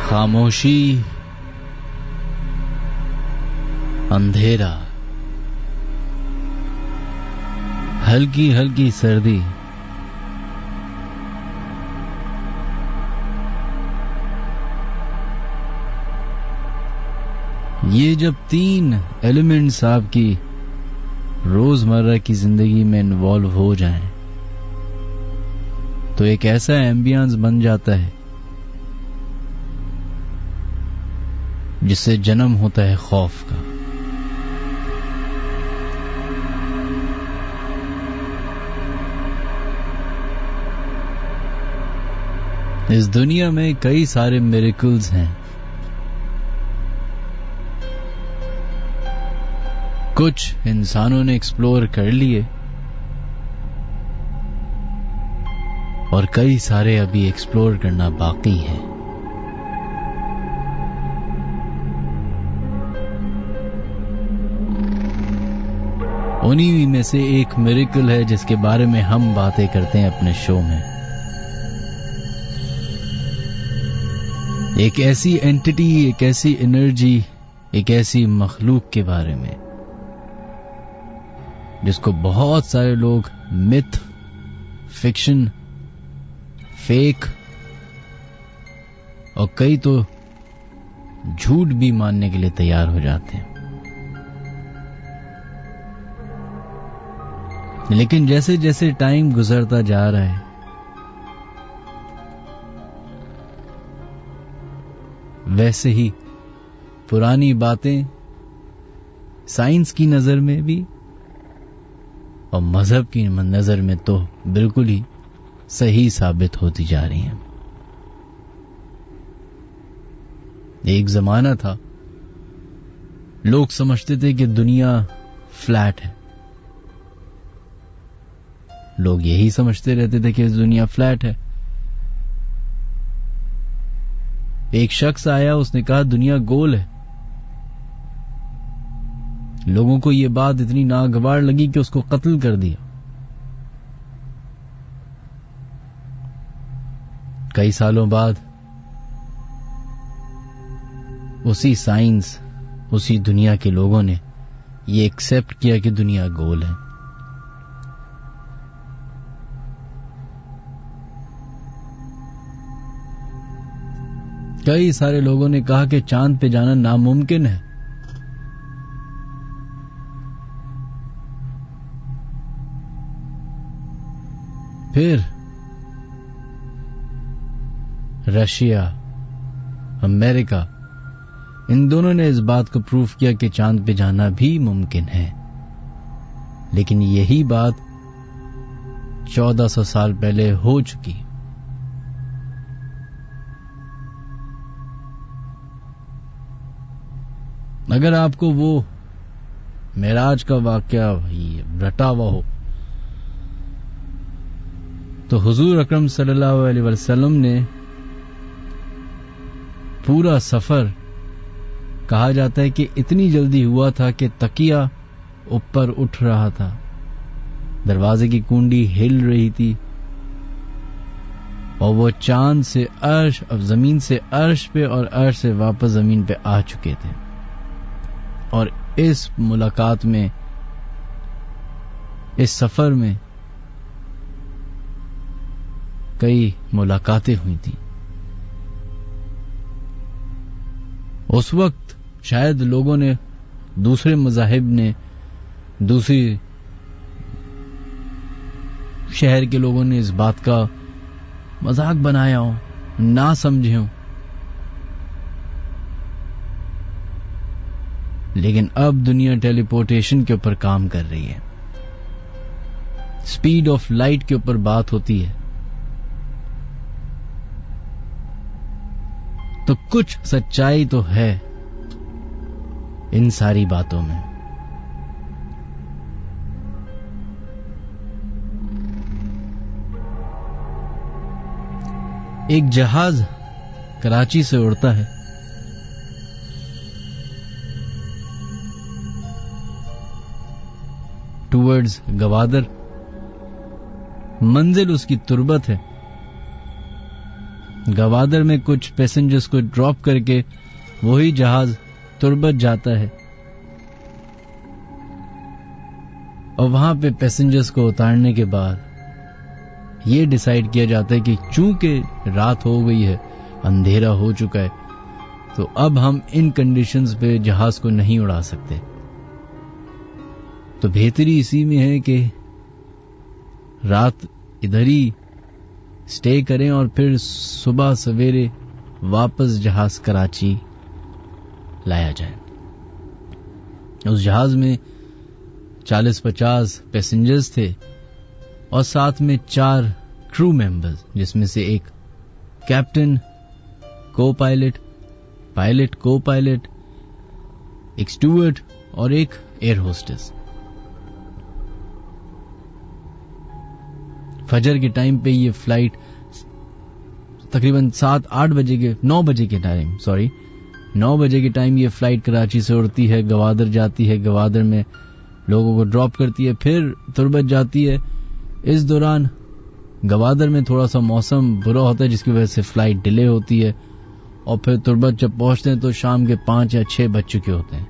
खामोशी, अंधेरा, हल्की हल्की सर्दी, ये जब तीन एलिमेंट्स आपकी रोजमर्रा की जिंदगी में इन्वॉल्व हो जाएं, तो एक ऐसा एम्बियंस बन जाता है जिससे जन्म होता है खौफ का। इस दुनिया में कई सारे मिरेकल्स हैं। कुछ इंसानों ने एक्सप्लोर कर लिए और कई सारे अभी एक्सप्लोर करना बाकी है। उन्हीं में से एक मिरेकल है जिसके बारे में हम बातें करते हैं अपने शो में। एक ऐसी एंटिटी, एक ऐसी एनर्जी, एक ऐसी मखलूक के बारे में जिसको बहुत सारे लोग मिथ, फिक्शन, फेक और कई तो झूठ भी मानने के लिए तैयार हो जाते हैं। लेकिन जैसे जैसे टाइम गुजरता जा रहा है, वैसे ही पुरानी बातें साइंस की नजर में भी और मजहब की नजर में तो बिल्कुल ही सही साबित होती जा रही हैं। एक जमाना था लोग समझते थे कि दुनिया फ्लैट है। लोग यही समझते रहते थे कि दुनिया फ्लैट है। एक शख्स आया, उसने कहा दुनिया गोल है। लोगों को यह बात इतनी नागवार लगी कि उसको कत्ल कर दिया। कई सालों बाद उसी साइंस, उसी दुनिया के लोगों ने यह एक्सेप्ट किया कि दुनिया गोल है। कई सारे लोगों ने कहा कि चांद पे जाना नामुमकिन है। फिर रशिया, अमेरिका, इन दोनों ने इस बात को प्रूव किया कि चांद पे जाना भी मुमकिन है। लेकिन यही बात 1400 साल पहले हो चुकी। अगर आपको वो मेराज का वाकया रटा हुआ हो, तो हुजूर अकरम सल्लल्लाहु अलैहि वसल्लम ने पूरा सफर, कहा जाता है कि इतनी जल्दी हुआ था कि तकिया ऊपर उठ रहा था, दरवाजे की कुंडी हिल रही थी और वो चांद से अर्श, अब जमीन से अर्श पे और अर्श से वापस जमीन पे आ चुके थे। और इस मुलाकात में, इस सफर में कई मुलाकातें हुई थी। उस वक्त शायद लोगों ने, दूसरे मज़ाहिब ने, दूसरी शहर के लोगों ने इस बात का मजाक बनाया हो, ना समझे हो। लेकिन अब दुनिया टेलीपोर्टेशन के ऊपर काम कर रही है। स्पीड ऑफ लाइट के ऊपर बात होती है। तो कुछ सच्चाई तो है इन सारी बातों में। एक जहाज कराची से उड़ता है। टूवर्ड्स गवादर, मंजिल उसकी तुर्बत है। गवादर में कुछ पैसेंजर्स को ड्रॉप करके वही जहाज तुर्बत जाता है और वहां पे पैसेंजर्स को उतारने के बाद ये डिसाइड किया जाता है कि चूंकि रात हो गई है, अंधेरा हो चुका है, तो अब हम इन कंडीशंस पे जहाज को नहीं उड़ा सकते। तो बेहतरी इसी में है कि रात इधर ही स्टे करें और फिर सुबह सवेरे वापस जहाज कराची लाया जाए। उस जहाज में 40-50 पैसेंजर्स थे और साथ में 4 क्रू मेंबर्स, जिसमें से एक कैप्टन, को पायलट, पायलट, को पायलट, एक स्टूवर्ड और एक एयर होस्टेस। फजर के टाइम पे ये फ्लाइट तकरीबन 9 बजे के टाइम ये फ्लाइट कराची से उड़ती है, गवादर जाती है, गवादर में लोगों को ड्रॉप करती है, फिर तुर्बत जाती है। इस दौरान गवादर में थोड़ा सा मौसम बुरा होता है जिसकी वजह से फ्लाइट डिले होती है और फिर तुर्बत जब पहुंचते हैं तो शाम के 5 या 6 बज चुके होते हैं।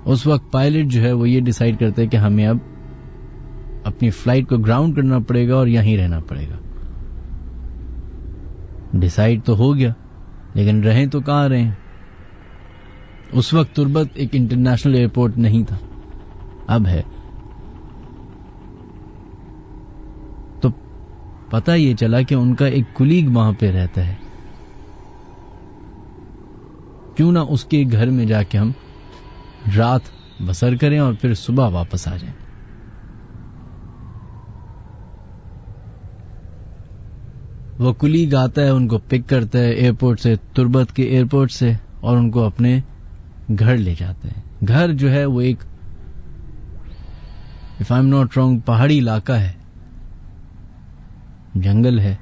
उस वक्त पायलट जो है वो ये डिसाइड करते हैं कि हमें अब अपनी फ्लाइट को ग्राउंड करना पड़ेगा और यहीं रहना पड़ेगा। डिसाइड तो हो गया, लेकिन रहें तो कहां रहें। उस वक्त तुर्बत एक इंटरनेशनल एयरपोर्ट नहीं था, अब है। तो पता ये चला कि उनका एक कुलीग वहां पे रहता है, क्यों ना उसके घर में जाके हम रात बसर करें और फिर सुबह वापस आ जाएं। वो कुलीग आता है, उनको पिक करता है एयरपोर्ट से, तुर्बत के एयरपोर्ट से, और उनको अपने घर ले जाते हैं। घर जो है वो एक, if I am not wrong, पहाड़ी इलाका है, जंगल है।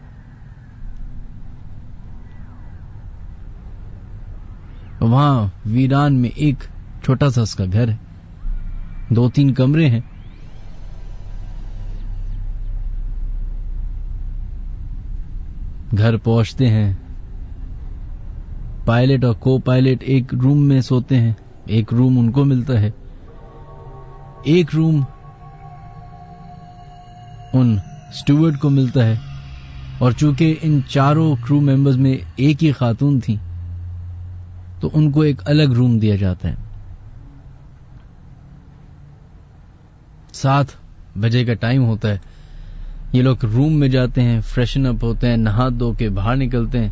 वहां वीरान में एक छोटा सा उसका घर है, 2-3 कमरे हैं। घर पहुंचते हैं, पायलट और को पायलट एक रूम में सोते हैं, एक रूम उनको मिलता है, एक रूम उन स्टूवर्ड को मिलता है। और चूंकि इन चारों क्रू मेंबर्स में एक ही खातून थी तो उनको एक अलग रूम दिया जाता है। 7 बजे का टाइम होता है, ये लोग रूम में जाते हैं, फ्रेशन अप होते हैं, नहा धो के बाहर निकलते हैं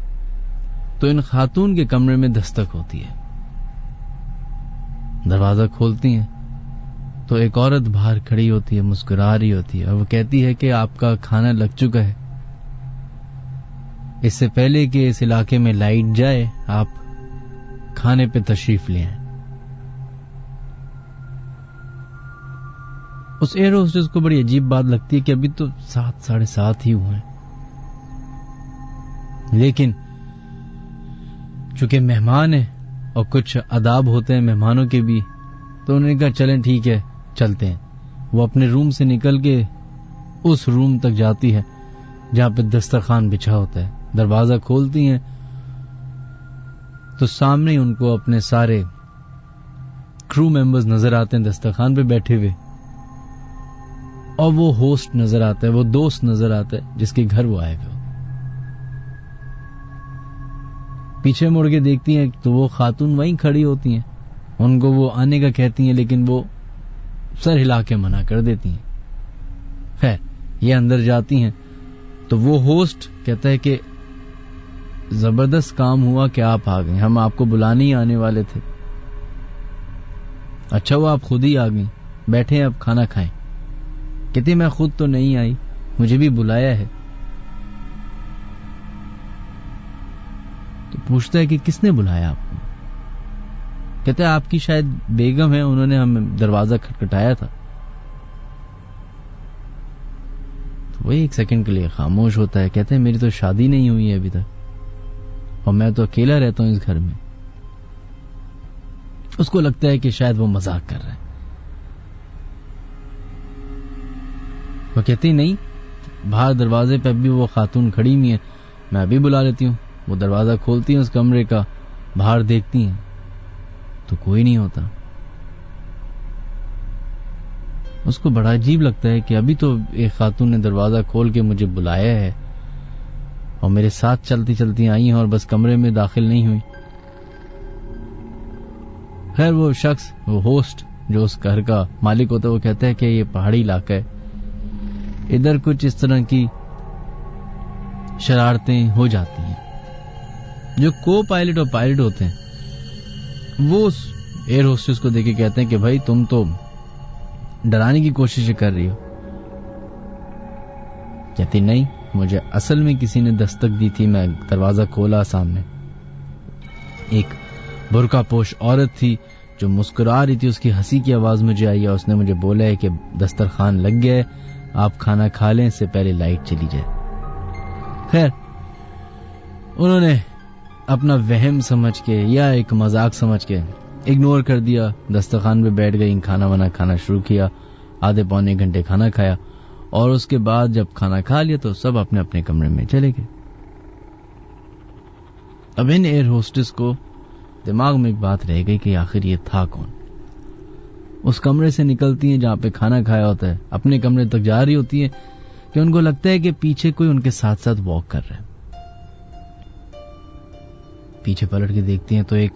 तो इन खातून के कमरे में दस्तक होती है। दरवाजा खोलती हैं तो एक औरत बाहर खड़ी होती है, मुस्कुरा रही होती है और वो कहती है कि आपका खाना लग चुका है, इससे पहले कि इस इलाके में लाइट जाए आप खाने पे तशरीफ ले आए। उस एयर होस्टेस को बड़ी अजीब बात लगती है कि अभी तो 7-7:30 ही हुए हैं, लेकिन चूंकि मेहमान है और कुछ आदाब होते हैं मेहमानों के भी, तो उन्होंने कहा चलें ठीक है चलते हैं। वो अपने रूम से निकल के उस रूम तक जाती है जहां पे दस्तरखान बिछा होता है। दरवाजा खोलती हैं तो सामने उनको अपने सारे क्रू मेंबर्स नजर आते हैं दस्तरखान पे बैठे हुए, और वो होस्ट नजर आता है, वो दोस्त नजर आता है जिसके घर वो आए हुए। पीछे मुड़ के देखती हैं तो वो खातून वहीं खड़ी होती हैं, उनको वो आने का कहती हैं लेकिन वो सर हिला के मना कर देती हैं। खैर ये अंदर जाती हैं तो वो होस्ट कहता है कि जबरदस्त काम हुआ कि आप आ गए, हम आपको बुलाने ही आने वाले थे। अच्छा हुआ आप खुद ही आ गई, बैठे अब खाना खाएं। कहती मैं खुद तो नहीं आई, मुझे भी बुलाया है। तो पूछता है कि किसने बुलाया आपको? कहते हैं आपकी शायद बेगम है, उन्होंने हमें दरवाजा खटखटाया था। तो वही 1 सेकंड के लिए खामोश होता है। कहते हैं मेरी तो शादी नहीं हुई है अभी तक और मैं तो अकेला रहता हूं इस घर में। उसको लगता है कि शायद वो मजाक कर रहा है। वो कहती नहीं, बाहर दरवाजे पे भी वो खातून खड़ी हुई है मैं अभी बुला लेती हूँ। वो दरवाजा खोलती हैं उस कमरे का, बाहर देखती हैं तो कोई नहीं होता। उसको बड़ा अजीब लगता है कि अभी तो एक खातून ने दरवाजा खोल के मुझे बुलाया है और मेरे साथ चलती चलती आई हैं और बस कमरे में दाखिल नहीं हुई। खैर वो शख्स, वो होस्ट जो उस घर का मालिक होता है, वो कहता है कि ये पहाड़ी इलाका है, इधर कुछ इस तरह की शरारतें हो जाती हैं। जो को पायलट और पायलट होते हैं वो उस एयर होस्टेस को देख के कहते हैं कि भाई तुम तो डराने की कोशिश कर रही हो। कहती नहीं, मुझे असल में किसी ने दस्तक दी थी, मैं दरवाजा खोला, सामने एक बुर्का पोश औरत थी जो मुस्कुरा रही थी, उसकी हंसी की आवाज मुझे आई और उसने मुझे बोला है कि दस्तरखान लग गया है, आप खाना खा लें, इससे पहले लाइट चली जाए। खैर उन्होंने अपना वहम समझ के या एक मजाक समझ के इग्नोर कर दिया, दस्तरखान पे बैठ गई, खाना वाना खाना शुरू किया, आधे पौने घंटे खाना खाया और उसके बाद जब खाना खा लिया तो सब अपने अपने कमरे में चले गए। अब इन एयर होस्टेस को दिमाग में एक बात रह गई कि आखिर ये था कौन। उस कमरे से निकलती हैं जहां पे खाना खाया होता है, अपने कमरे तक जा रही होती है कि उनको लगता है कि पीछे कोई उनके साथ साथ वॉक कर रहा है। पीछे पलट के देखती हैं तो एक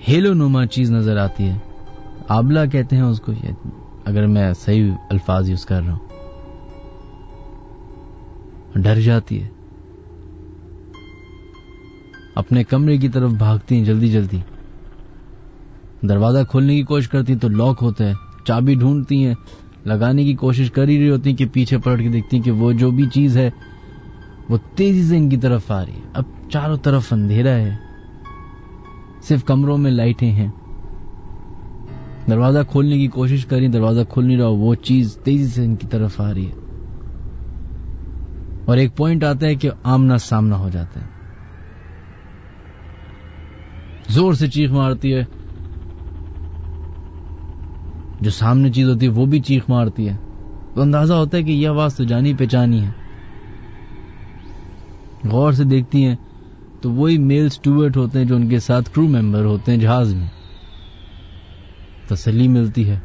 हेलो नुमा चीज नजर आती है, आबला कहते हैं उसको, अगर मैं सही अल्फाज यूज कर रहा हूं। डर जाती है, अपने कमरे की तरफ भागती हैं जल्दी जल्दी, दरवाजा खोलने की कोशिश करती तो लॉक होता है, चाबी ढूंढती हैं, लगाने की कोशिश कर ही रही होती हैं कि पीछे पलट के देखती हैं कि वो जो भी चीज है वो तेजी से इनकी तरफ आ रही है। अब चारों तरफ अंधेरा है, सिर्फ कमरों में लाइटें हैं। दरवाजा खोलने की कोशिश करी, दरवाजा खुल नहीं रहा, वो चीज तेजी से इनकी तरफ आ रही है और एक पॉइंट आता है कि आमना सामना हो जाता है। जोर से चीख मारती है, जो सामने चीज होती है वो भी चीख मारती है, तो अंदाजा होता है कि यह आवाज तो जानी पहचानी है। गौर से देखती हैं तो वही मेल स्टूवर्ट होते हैं जो उनके साथ क्रू मेंबर होते हैं जहाज में। तसल्ली मिलती है,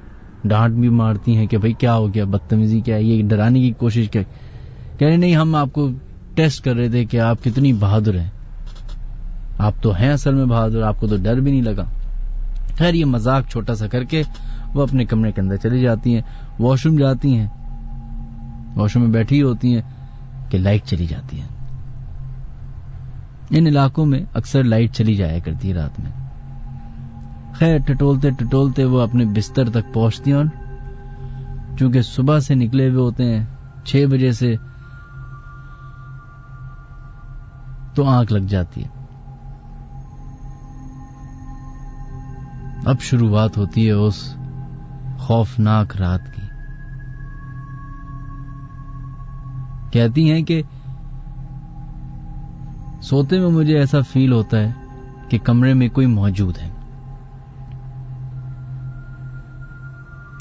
डांट भी मारती हैं कि भाई क्या हो गया, बदतमीजी क्या है, ये डराने की कोशिश क्या। कह रहे नहीं, हम आपको टेस्ट कर रहे थे कि आप कितनी बहादुर हैं, आप तो हैं असल में बहादुर, आपको तो डर भी नहीं लगा। खैर ये मजाक छोटा सा करके वो अपने कमरे के अंदर चली जाती हैं, वॉशरूम जाती हैं, वॉशरूम में बैठी होती हैं कि लाइट चली जाती है। इन इलाकों में अक्सर लाइट चली जाया करती है रात में। खैर टटोलते टटोलते वो अपने बिस्तर तक पहुंचती हैं और चूंकि सुबह से निकले हुए होते हैं 6 बजे से, तो आंख लग जाती है। अब शुरुआत होती है उस खौफनाक रात की। कहती हैं कि सोते में मुझे ऐसा फील होता है कि कमरे में कोई मौजूद है।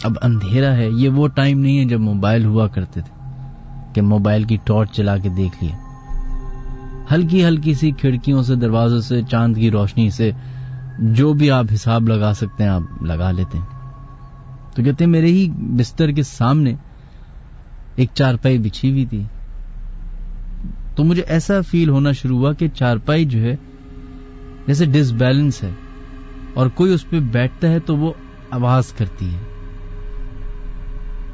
अब अंधेरा है, ये वो टाइम नहीं है जब मोबाइल हुआ करते थे कि मोबाइल की टॉर्च चला के देख लिया। हल्की हल्की सी खिड़कियों से, दरवाजों से, चांद की रोशनी से जो भी आप हिसाब लगा सकते हैं आप लगा लेते हैं। तो कहते हैं मेरे ही बिस्तर के सामने एक चारपाई बिछी हुई थी, तो मुझे ऐसा फील होना शुरू हुआ कि चारपाई जो है जैसे डिसबैलेंस है और कोई उस पर बैठता है तो वो आवाज करती है।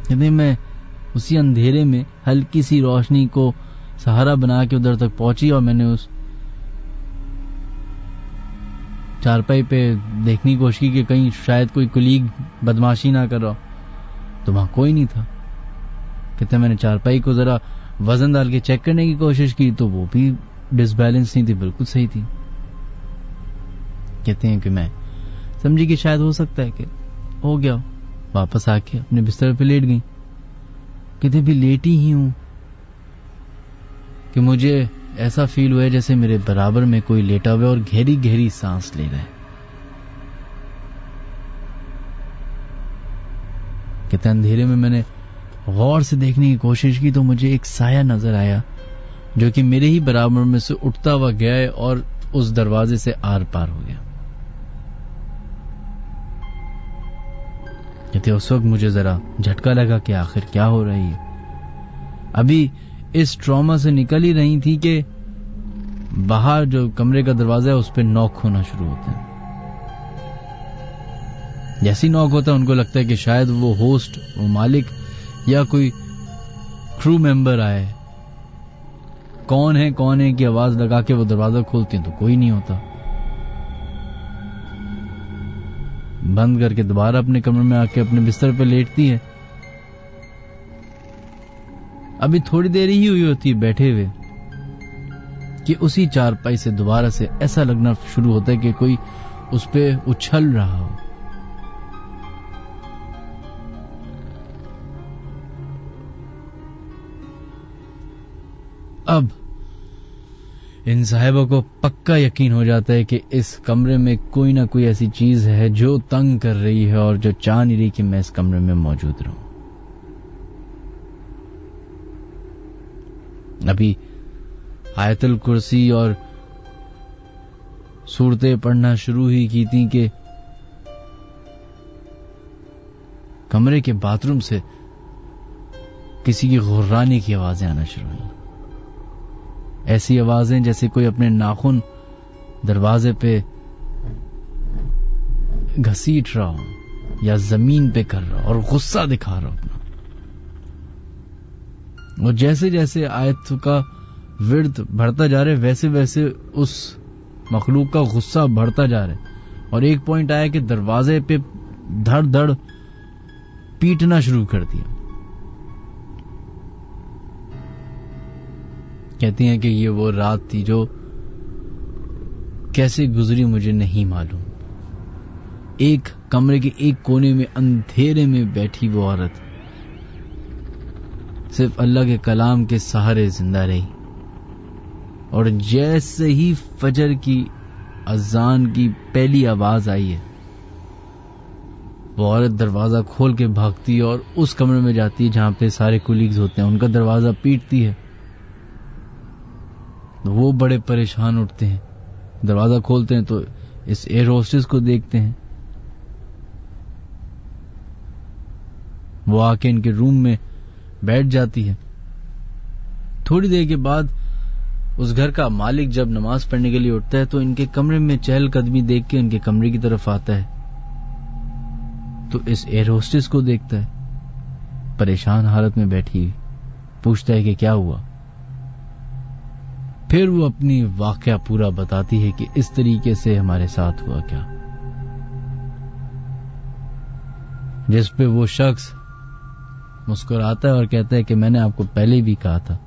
कहते मैं उसी अंधेरे में हल्की सी रोशनी को सहारा बना के उधर तक पहुंची और मैंने उस चारपाई पे देखने की कोशिश की कि कहीं शायद कोई कुलीग बदमाशी ना कर रहा, तो वहां कोई नहीं था। कहते मैंने चारपाई को जरा वजन डाल के चेक करने की कोशिश की तो वो भी डिसबैलेंस नहीं थी, बिल्कुल सही थी। कहते हैं कि मैं समझी कि शायद हो सकता है कि हो गया, वापस आके अपने बिस्तर पे लेट गई। कहते भी लेटी ही हूं कि मुझे ऐसा फील हुआ है जैसे मेरे बराबर में कोई लेटा हुआ और गहरी गहरी सांस ले रहा है। कहते अंधेरे में मैंने गौर से देखने की कोशिश की तो मुझे एक साया नजर आया जो कि मेरे ही बराबर में से उठता हुआ गया और उस दरवाजे से आर पार हो गया। कहते उस वक्त मुझे जरा झटका लगा कि आखिर क्या हो रही है। अभी इस ट्रॉमा से निकल ही रही थी कि बाहर जो कमरे का दरवाजा है उस पर नॉक होना शुरू होते हैं। जैसी नॉक होता है उनको लगता है कि शायद वो होस्ट, वो मालिक या कोई क्रू मेंबर आए। कौन है की आवाज लगा के वो दरवाजा खोलती हैं तो कोई नहीं होता। बंद करके दोबारा अपने कमरे में आके अपने बिस्तर पे लेटती है। अभी थोड़ी देर ही हुई होती है बैठे हुए कि उसी चारपाई से दोबारा से ऐसा लगना शुरू होता है कि कोई उस पे उछल रहा हो। अब इन साहिबों को पक्का यकीन हो जाता है कि इस कमरे में कोई ना कोई ऐसी चीज है जो तंग कर रही है और जो चाह नहीं रही कि मैं इस कमरे में मौजूद रहूं। अभी आयतुल कुर्सी और सूरतें पढ़ना शुरू ही की थी कि कमरे के बाथरूम से किसी की गुर्राने की आवाजें आना शुरू हुई। ऐसी आवाजें जैसे कोई अपने नाखून दरवाजे पे घसीट रहा हो या जमीन पे कर रहा हो और गुस्सा दिखा रहा हो अपना। और जैसे जैसे आयत का विर्द बढ़ता जा रहा है वैसे वैसे उस मखलूक का गुस्सा बढ़ता जा रहा है। और एक पॉइंट आया कि दरवाजे पे धड़ धड़ पीटना शुरू कर दिया। कहती हैं कि ये वो रात थी जो कैसे गुजरी मुझे नहीं मालूम। एक कमरे के एक कोने में अंधेरे में बैठी वो औरत सिर्फ अल्लाह के कलाम के सहारे जिंदा रही। और जैसे ही फजर की अजान की पहली आवाज आई है वो औरत दरवाजा खोल के भागती है और उस कमरे में जाती है जहां पे सारे कुलीग्स होते हैं। उनका दरवाजा पीटती है। वो बड़े परेशान उठते हैं, दरवाजा खोलते हैं तो इस एयर होस्टेस को देखते हैं। वो आके इनके रूम में बैठ जाती है। थोड़ी देर के बाद उस घर का मालिक जब नमाज पढ़ने के लिए उठता है तो इनके कमरे में चहलकदमी देख के इनके कमरे की तरफ आता है तो इस एयर होस्टेस को देखता है परेशान हालत में बैठी हुई। पूछता है कि क्या हुआ। फिर वो अपनी वाकया पूरा बताती है कि इस तरीके से हमारे साथ हुआ क्या। जिस पे वो शख्स मुस्कुराता है और कहता है कि मैंने आपको पहले भी कहा था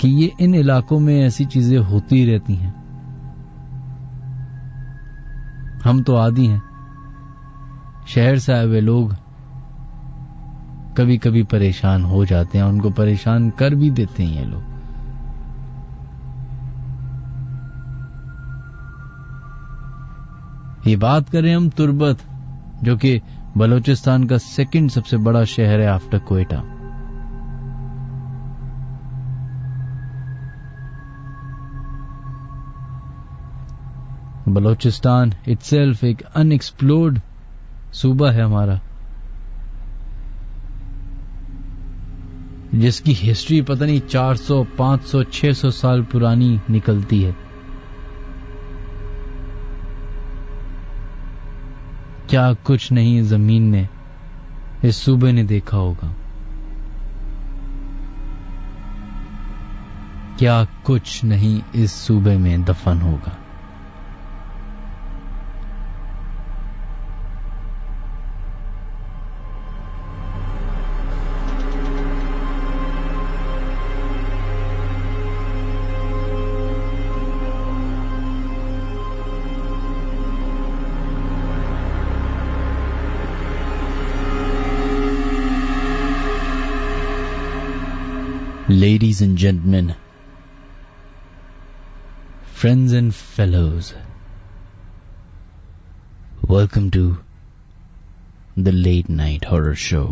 कि ये इन इलाकों में ऐसी चीजें होती रहती हैं। हम तो आदी हैं, शहर से आए हुए लोग कभी कभी परेशान हो जाते हैं, उनको परेशान कर भी देते हैं ये लोग। ये बात करें हम तुर्बत, जो कि बलोचिस्तान का सेकंड सबसे बड़ा शहर है आफ्टर क्वेटा। बलोचिस्तान इटसेल्फ एक अनएक्सप्लोर्ड सूबा है हमारा, जिसकी हिस्ट्री पता नहीं 400, 500, 600 साल पुरानी निकलती है। क्या कुछ नहीं जमीन ने, इस सूबे ने देखा होगा। क्या कुछ नहीं इस सूबे में दफन होगा। Ladies and gentlemen, friends and fellows, welcome to the Late Night Horror Show.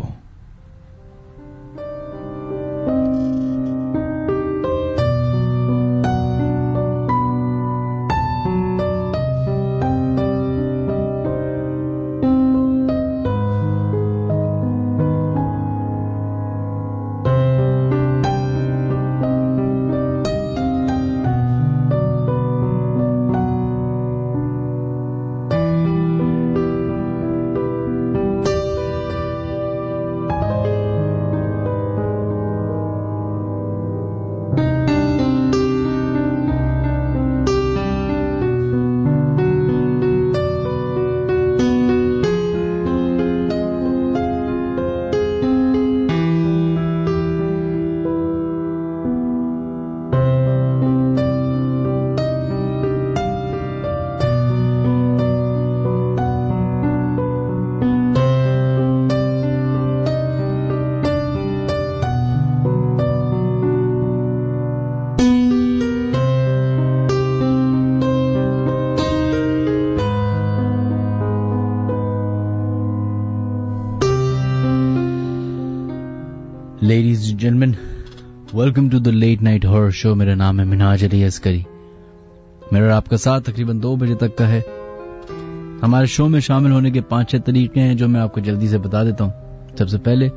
Ladies and gentlemen, welcome to the late night horror show. मेरा नाम है मिनहाज अली अस्करी. मेरा और आपका साथ तकरीबन 2 बजे तक का है. हमारे शो में शामिल होने के 5-6 तरीके हैं जो मैं आपको जल्दी से बता देता हूँ. सबसे पहले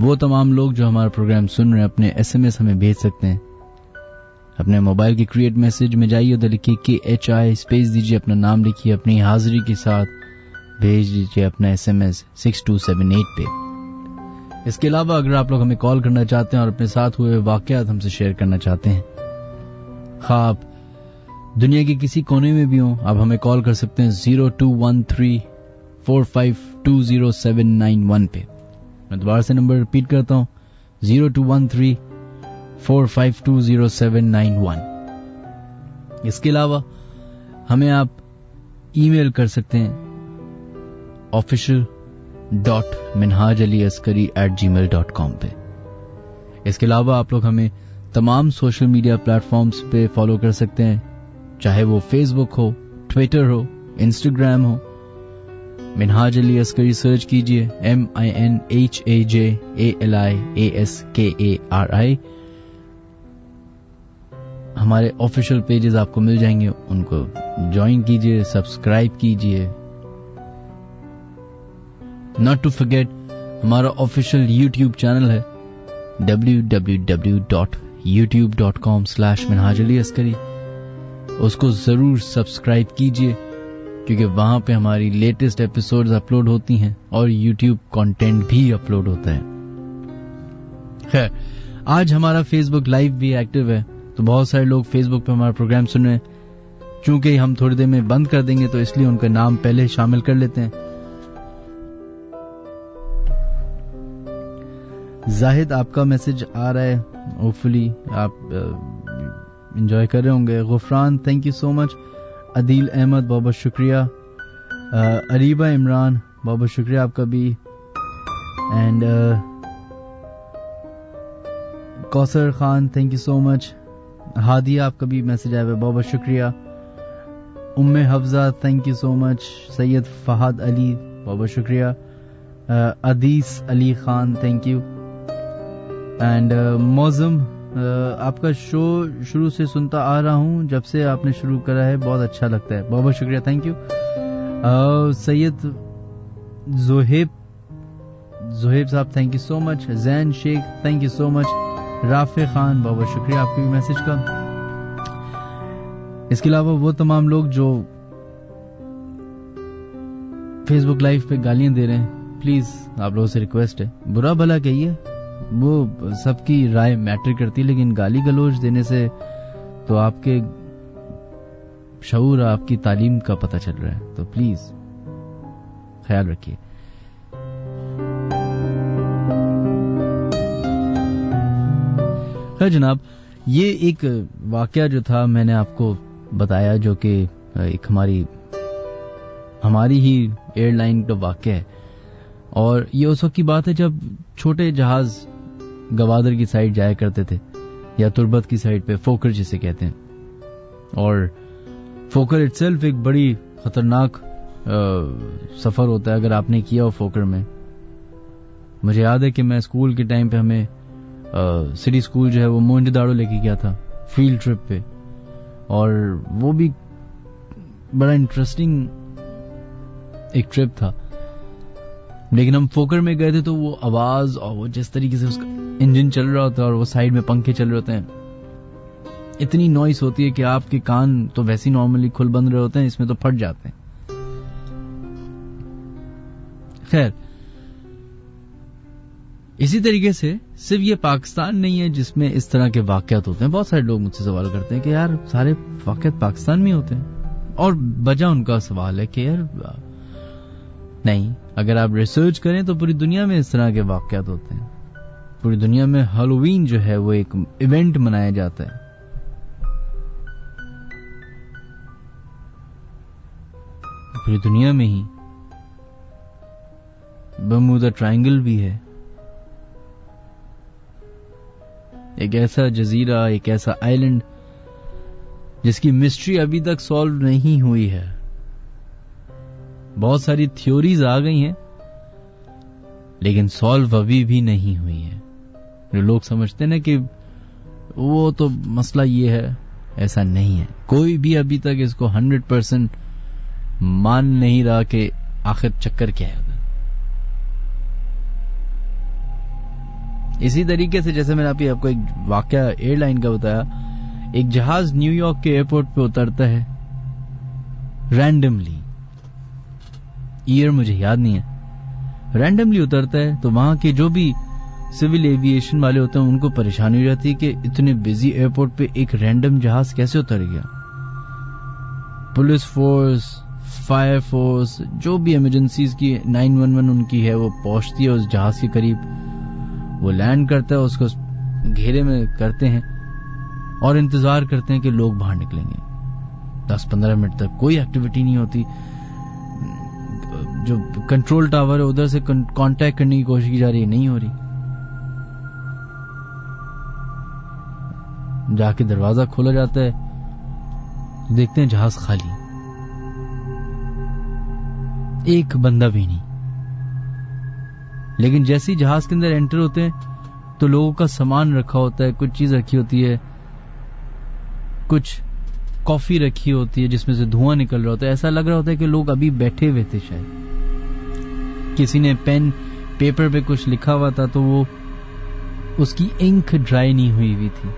वो तमाम लोग जो हमारा प्रोग्राम सुन रहे हैं अपने SMS हमें भेज सकते हैं. अपने मोबाइल के क्रिएट मैसेज में जाइए, उधर लिखिए KHI स्पेस दीजिए, अपना नाम लिखिए, अपनी हाजिरी के साथ भेज दीजिए अपना SMS 6278 पे. इसके अलावा अगर आप लोग हमें कॉल करना चाहते हैं और अपने साथ हुए वाकयात हमसे शेयर करना चाहते हैं, हाँ आप दुनिया के किसी कोने में भी हों, आप हमें कॉल कर सकते हैं 0213452071 पे. मैं दोबारा से नंबर रिपीट करता हूं 0213452071. इसके अलावा हमें आप ईमेल कर सकते हैं official.minhajaliaskari@gmail.com पे. इसके अलावा आप लोग हमें तमाम सोशल मीडिया प्लेटफॉर्म्स पे फॉलो कर सकते हैं, चाहे वो फेसबुक हो, ट्विटर हो, इंस्टाग्राम हो. मिनहाज अली अस्करी सर्च कीजिए, MINHAJALIASKARI. हमारे ऑफिशियल पेजेस आपको मिल जाएंगे, उनको ज्वाइन कीजिए, सब्सक्राइब कीजिए. नॉट टू फॉरगेट हमारा ऑफिशियल यूट्यूब चैनल है www.youtube.com/minhajaliaskari. उसको जरूर सब्सक्राइब कीजिए क्योंकि वहां पे हमारी लेटेस्ट एपिसोड्स अपलोड होती हैं और यूट्यूब कंटेंट भी अपलोड होता है. खैर, आज हमारा फेसबुक लाइव भी एक्टिव है, तो बहुत सारे लोग फेसबुक पे हमारा प्रोग्राम सुन रहे हैं. चूंकि हम थोड़ी देर में बंद कर देंगे तो इसलिए उनका नाम पहले शामिल कर लेते हैं. जाहिद, आपका मैसेज आ रहा है, होपफुली आप एंजॉय कर रहे होंगे. Gufran, thank you so much. Adeel Ahmed, बहुत बहुत शुक्रिया. अरीबा इमरान, बहुत बहुत शुक्रिया आपका भी. And Kausar Khan, thank you so much. Hadia, आपका भी मैसेज आया है, बहुत बहुत शुक्रिया. Umme Hafza, thank you so much. Syed Fahad Ali, बहुत बहुत शुक्रिया. Adees Ali Khan, thank you. And Mauzam, आपका शो शुरू से सुनता आ रहा हूं, जब से आपने शुरू करा है बहुत अच्छा लगता है, बहुत बहुत शुक्रिया, thank you. Syed Zoheb sahab, thank you so much. Zain Sheikh, thank you so much. Rafay Khan, बहुत बहुत शुक्रिया आपके भी मैसेज का. इसके अलावा वो तमाम लोग जो फेसबुक लाइव पे गालियां दे रहे हैं, प्लीज आप लोगों से रिक्वेस्ट है, बुरा भला कहिए, वो सबकी राय मैटर करती है, लेकिन गाली गलौज देने से तो आपके शऊर, आपकी तालीम का पता चल रहा है, तो प्लीज ख्याल रखिए. खैर जनाब, ये एक वाकया जो था मैंने आपको बताया, जो कि एक हमारी ही एयरलाइन का वाकया है. और ये उस वक्त की बात है जब छोटे जहाज गवादर की साइड जाया करते थे, या तुर्बत की साइड पे, फोकर जिसे कहते हैं. और फोकर इटसेल्फ एक बड़ी खतरनाक सफर होता है अगर आपने किया हो फोकर में. मुझे याद है कि मैं स्कूल के टाइम पे हमें सिटी स्कूल जो है वो मोहनजोदाड़ो लेके गया था फील्ड ट्रिप पे, और वो भी बड़ा इंटरेस्टिंग एक ट्रिप था. लेकिन हम फोकर में गए थे तो वो आवाज और वो जिस तरीके से उसका इंजन चल रहा होता है और वो साइड में पंखे चल रहे होते हैं, इतनी नॉइस होती है कि आपके कान तो वैसे ही नॉर्मली खुल बंद रहे होते हैं, इसमें तो फट जाते हैं. खैर, इसी तरीके से सिर्फ ये पाकिस्तान नहीं है जिसमें इस तरह के वाकयात होते हैं. बहुत सारे लोग मुझसे सवाल करते हैं कि यार सारे वाकयात पाकिस्तान में होते हैं, और वजह उनका सवाल है कि यार नहीं, अगर आप रिसर्च करें तो पूरी दुनिया में इस तरह के वाकयात होते हैं. पूरी दुनिया में हैलोवीन जो है वो एक इवेंट मनाया जाता है. पूरी दुनिया में ही बर्मुदा ट्रायंगल भी है, एक ऐसा जजीरा, एक ऐसा आइलैंड जिसकी मिस्ट्री अभी तक सॉल्व नहीं हुई है. बहुत सारी थ्योरीज आ गई हैं लेकिन सॉल्व अभी भी नहीं हुई है. जो लोग समझते ना कि वो तो मसला ये है, ऐसा नहीं है। कोई भी अभी तक इसको 100% मान नहीं रहा कि आखिर चक्कर क्या है। इसी तरीके से जैसे मैंने अभी आपको एक वाकया एयरलाइन का बताया, एक जहाज न्यूयॉर्क के एयरपोर्ट पे उतरता है रैंडमली, ईयर मुझे याद नहीं है, रैंडमली उतरता है। तो वहां के जो भी सिविल एविएशन वाले होते हैं उनको परेशानी हो जाती है कि इतने बिजी एयरपोर्ट पे एक रैंडम जहाज कैसे उतर गया। पुलिस फोर्स, फायर फोर्स, जो भी इमरजेंसीज की 911 उनकी है, वो पहुंचती है उस जहाज के करीब, वो लैंड करता है, उसको घेरे में करते हैं और इंतजार करते हैं कि लोग बाहर निकलेंगे। 10-15 मिनट तक कोई एक्टिविटी नहीं होती। जो कंट्रोल टावर है उधर से कांटेक्ट करने की कोशिश की जा रही है, नहीं हो रही। जाके दरवाजा खोला जाता है, देखते हैं जहाज खाली, एक बंदा भी नहीं। लेकिन जैसे ही जहाज के अंदर एंटर होते हैं तो लोगों का सामान रखा होता है, कुछ चीज रखी होती है, कुछ कॉफी रखी होती है जिसमें से धुआं निकल रहा होता है। ऐसा लग रहा होता है कि लोग अभी बैठे हुए थे, शायद किसी ने पेन पेपर पे कुछ लिखा हुआ था तो वो उसकी इंक ड्राई नहीं हुई थी।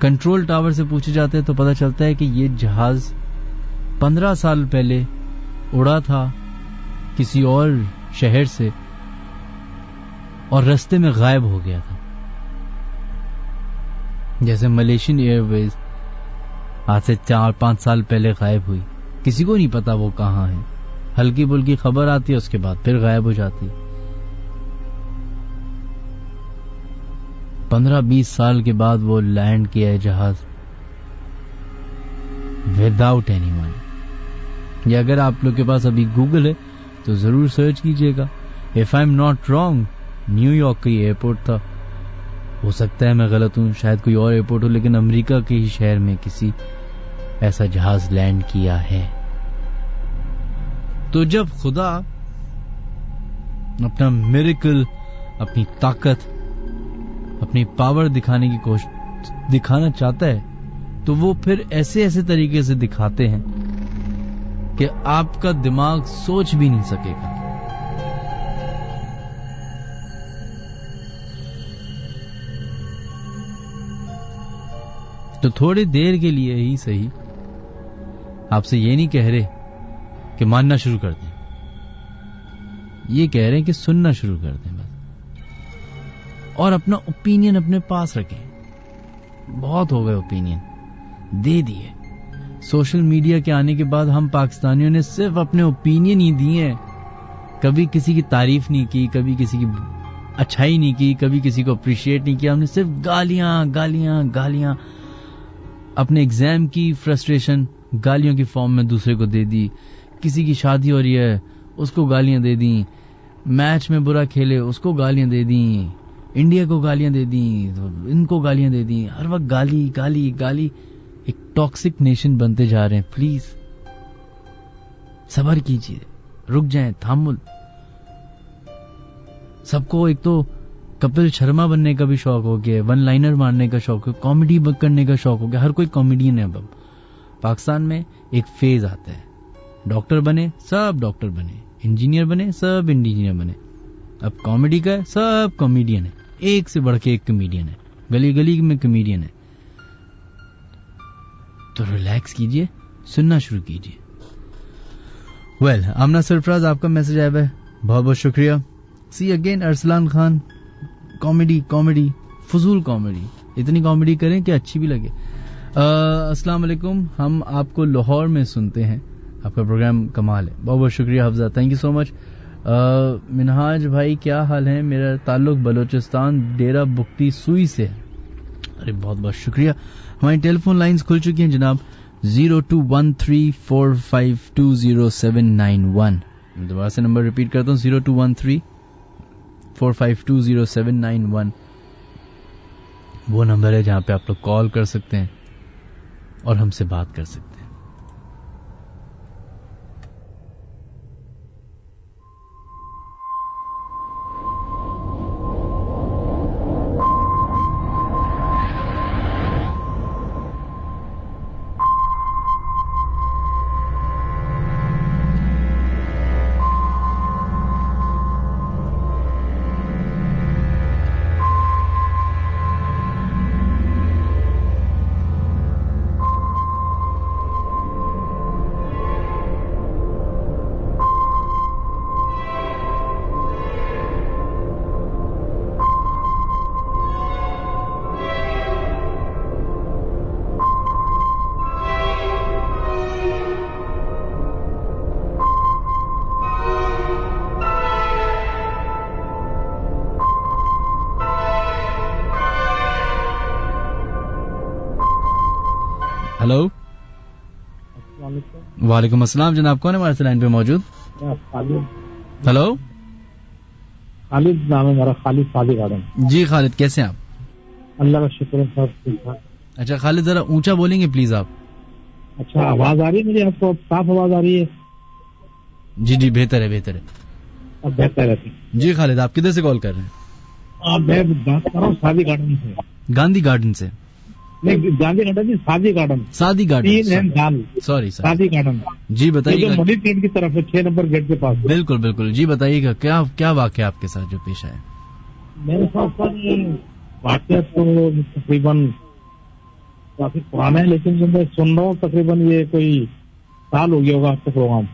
कंट्रोल टावर से पूछे जाते हैं तो पता चलता है कि ये जहाज 15 साल पहले उड़ा था किसी और शहर से और रास्ते में गायब हो गया था। जैसे मलेशियन एयरवेज आज से 4-5 साल पहले गायब हुई, किसी को नहीं पता वो कहां है, हल्की बुल्की खबर आती है, उसके बाद फिर गायब हो जाती है। 15-20 साल के बाद वो लैंड किया है जहाज विदाउट एनीवन। या अगर आप लोग के पास अभी गूगल है तो जरूर सर्च कीजिएगा। If I am not wrong, New York का एयरपोर्ट था, हो सकता है मैं गलत हूं, शायद कोई और एयरपोर्ट हो, लेकिन अमेरिका के ही शहर में किसी ऐसा जहाज लैंड किया है। तो जब खुदा अपना मिरेकल, अपनी ताकत, अपनी पावर दिखाने की कोशिश दिखाना चाहता है तो वो फिर ऐसे ऐसे तरीके से दिखाते हैं कि आपका दिमाग सोच भी नहीं सकेगा। तो थोड़ी देर के लिए ही सही, आपसे ये नहीं कह रहे कि मानना शुरू कर दें, ये कह रहे हैं कि सुनना शुरू कर दें बस, और अपना ओपिनियन अपने पास रखें। बहुत हो गए ओपिनियन दे दिए। सोशल मीडिया के आने के बाद हम पाकिस्तानियों ने सिर्फ अपने ओपिनियन ही दिए हैं, कभी किसी की तारीफ नहीं की, कभी किसी की अच्छाई नहीं की, कभी किसी को अप्रिशिएट नहीं किया। हमने सिर्फ गालियां गालियां गालियां, अपने एग्जाम की फ्रस्ट्रेशन गालियों की फॉर्म में दूसरे को दे दी। किसी की शादी हो रही है उसको गालियां दे दी, मैच में बुरा खेले उसको गालियां दे दी, इंडिया को गालियां दे दी, तो इनको गालियां दे दी, हर वक्त गाली गाली गाली। एक टॉक्सिक नेशन बनते जा रहे हैं। प्लीज सब्र कीजिए, रुक जाएं, थामुल। सबको एक तो कपिल शर्मा बनने का भी शौक हो गया है, वन लाइनर मारने का शौक है, कॉमेडी करने का शौक हो गया, हर कोई कॉमेडियन है। अब पाकिस्तान में एक फेज आता है, डॉक्टर बने सब डॉक्टर बने, इंजीनियर बने सब इंजीनियर बने, अब कॉमेडी का है सब कॉमेडियन है, एक से बढ़ के एक कॉमेडियन है, गली गली में कॉमेडियन है। तो रिलैक्स कीजिए, सुनना शुरू कीजिए। वेल, आमना सरफराज, आपका मैसेज आया है, बहुत बहुत शुक्रिया। See again Arsalan Khan, comedy comedy फजूल कॉमेडी, इतनी कॉमेडी करें कि अच्छी भी लगे। अस्सलाम वालेकुम, हम आपको लाहौर में सुनते हैं, आपका प्रोग्राम कमाल है। बहुत बहुत शुक्रिया Hafza, thank you so much. Minhaj भाई क्या हाल है, मेरा ताल्लुक बलोचिस्तान डेरा बुक्ती सुई से है। अरे बहुत बहुत शुक्रिया। हमारी टेलीफोन लाइंस खुल चुकी हैं जनाब, 0213452071। दोबारा से नंबर रिपीट करता हूँ, 0213452071। वो नंबर है जहां पे आप लोग कॉल कर सकते हैं और हमसे बात कर सकते हैं। हेलो, वालेकुम अस्सलाम जनाब, कौन है हमारे से लाइन पे मौजूद? हेलो, खालिद नाम है मेरा, खालिद सादी गार्डन। जी खालिद, कैसे हैं आप? अल्लाह का शुक्र है, सब ठीक ठाक। अच्छा खालिद, जरा ऊंचा बोलेंगे प्लीज आप? अच्छा, आवाज आ रही है मेरी आपको? साफ आवाज आ रही है? जी जी, बेहतर है बेहतर है। अब बेहतर है जी खालिद, आप किधर से कॉल कर रहे हैं? मैं बात कर रहा हूँ सादी गार्डन से। गांधी गार्डन से? नहीं, गांधी गार्डन नहीं, Saadi garden. Saadi garden, sorry Saadi garden. जी बताइएगा। मनी गेट की तरफ है, 6 नंबर गेट के पास। बिल्कुल बिल्कुल, जी बताइएगा, क्या क्या वाकया आपके साथ जो पेश आया? मेरे साथ सर ये वाकया तो तकरीबन काफी पुराना है, लेकिन जो मैं सुन रहा हूँ तकरीबन ये कोई साल हो गया होगा आपका प्रोग्राम।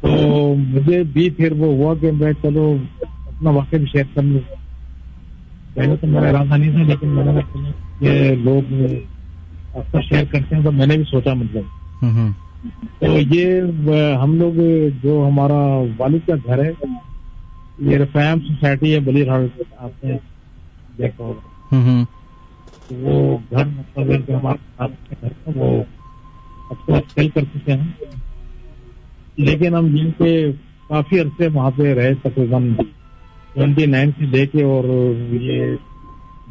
तो मुझे भी फिर वो हुआ कि मैं चलो अपना वाकया भी शेयर कर लूँ। पहले तो मेरा इरादा नहीं था, लेकिन मैंने ये लोग अक्सर शेयर करते हैं तो मैंने भी सोचा मतलब। तो ये हम लोग जो हमारा वालिद का घर है, ये रिफायम सोसाइटी है बलीरहाट, आपने देखा होगा। वो घर मतलब जो हमारे घर था वो अक्सर सेल कर चुके हैं, लेकिन हम यहीं पे काफी अरसे वहाँ पे रहे, तकरीबन 29 से लेके और ये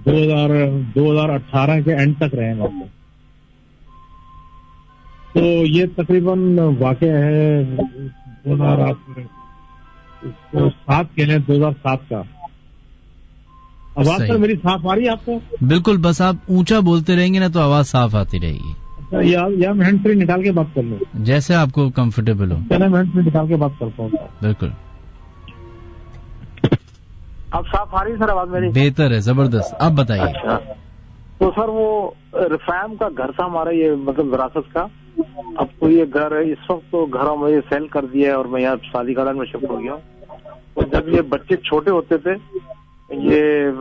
2018 के एंड तक रहे वहाँ पे। तो ये तकरीबन वाकया है 2007 के लिए, 2007 का। आवाज सर मेरी साफ आ रही है आपको? बिल्कुल, बस आप ऊंचा बोलते रहेंगे ना तो आवाज साफ आती रहेगी। अच्छा, या मैं हैंड फ्री निकाल के बात कर लूँ? जैसे आपको कंफर्टेबल हो। चलो मैं हैंड फ्री निकाल के बात करता हूँ। बिल्कुल। अब साफ आ रही है सर आवाज मेरी? बेहतर है, जबरदस्त। आप बताइए। अच्छा, तो सर वो रिफायम का घर था हमारा, ये मतलब विरासत का। अब तो ये घर इस वक्त तो घर हम ये सेल कर दिया है और मैं यहाँ शादी गार्डन में शिफ्ट हो गया हूँ। तो जब ये बच्चे छोटे होते थे, ये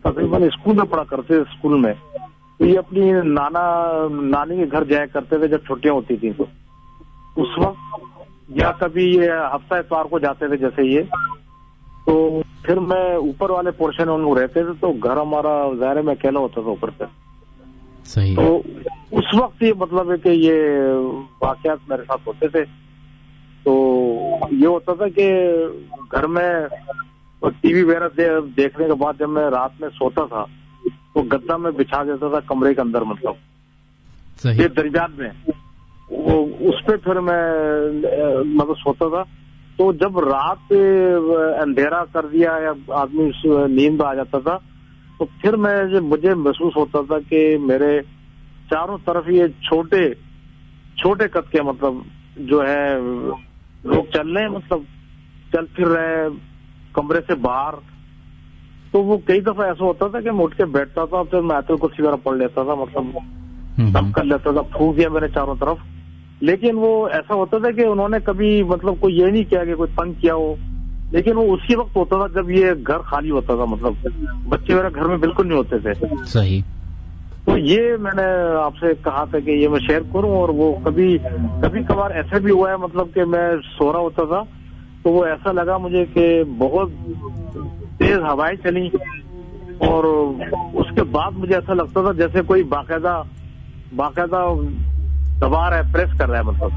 तकरीबन स्कूल में पढ़ा करते थे, स्कूल में तो ये अपनी नानी के घर जाया करते थे जब छुट्टियां होती थी। तो उस वक्त या कभी ये हफ्ता इतवार को जाते थे जैसे ये, तो फिर मैं ऊपर वाले पोर्शन में उन रहते थे, तो घर हमारा ज़ाहिर में अकेला होता था ऊपर पे। सही। तो उस वक्त ये मतलब है कि ये वाकयात मेरे साथ होते थे। तो ये होता था कि घर में टीवी वगैरह देखने के बाद जब मैं रात में सोता था तो गद्दा में बिछा देता था कमरे के अंदर, मतलब ये दरमियान में वो उस पे फिर मैं मतलब सोता था। तो जब रात अंधेरा कर दिया या आदमी नींद आ जाता था, तो फिर मुझे महसूस होता था कि मेरे चारों तरफ ये छोटे छोटे कद के मतलब जो है लोग चल रहे हैं, मतलब चल फिर रहे हैं कमरे से बाहर। तो वो कई दफा ऐसा होता था कि मैं उठ के बैठता था, फिर मैं आयतुल कुर्सी वगैरह पढ़ लेता था, मतलब सब कर लेता था, फूक दिया मैंने चारों तरफ। लेकिन वो ऐसा होता था कि उन्होंने कभी मतलब कोई ये नहीं किया कि कोई तंग किया हो, लेकिन वो उसी वक्त होता था जब ये घर खाली होता था, मतलब बच्चे वगैरह घर में बिल्कुल नहीं होते थे। सही। तो ये मैंने आपसे कहा था कि ये मैं शेयर करूं। और वो कभी कभार ऐसा भी हुआ है, मतलब कि मैं सो रहा होता था तो वो ऐसा लगा मुझे कि बहुत तेज हवाएं चली, और उसके बाद मुझे ऐसा लगता था जैसे कोई बाकायदा दबा रहा है, प्रेस कर रहा है मतलब।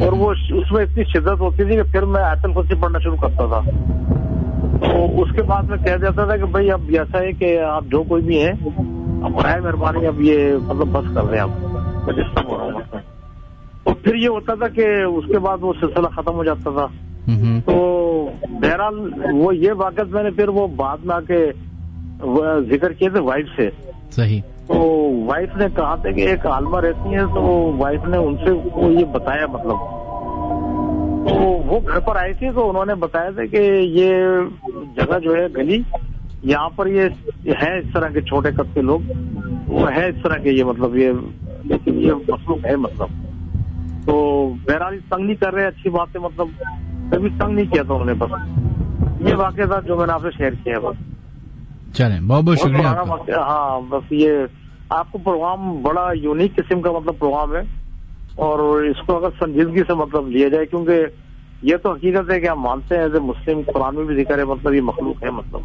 और वो उसमें इतनी शिद्दत होती थी कि फिर मैं आयतुल कुर्सी पढ़ना शुरू करता था। तो उसके बाद मैं कह देता था कि भाई अब ऐसा है कि आप जो कोई भी है, अब बराए मेहरबानी अब ये मतलब बस कर रहे हैं, आप मैं डिस्टर्ब हो रहा हूँ मतलब। तो फिर ये होता था कि उसके बाद वो सिलसिला खत्म हो जाता था। तो बहरहाल वो ये वाकत मैंने फिर वो बाद में आके जिक्र किए थे वाइफ से। सही। तो वाइफ ने कहा था कि एक आलमा रहती है, तो वाइफ ने उनसे वो ये बताया, मतलब तो वो घर पर आई थी तो उन्होंने बताया था कि ये जगह जो है गली, यहाँ पर ये है इस तरह के छोटे कद के लोग, वो है इस तरह के ये मतलब ये, लेकिन ये मसलूक है मतलब। तो बहरहाल तंग नहीं कर रहे, अच्छी बात है, मतलब कभी तंग नहीं किया था उन्होंने। बस ये वाकया था जो मैंने आपसे शेयर किया। बस चलें, बहुत बहुत शुक्रिया आपका। हाँ, बस ये आपको प्रोग्राम बड़ा यूनिक किस्म का मतलब प्रोग्राम है, और इसको अगर संजीदगी से मतलब लिया जाए, क्योंकि ये तो हकीकत है कि हम मानते हैं कि मुस्लिम कुरान में भी जिक्र है, मतलब ये मखलूक है मतलब।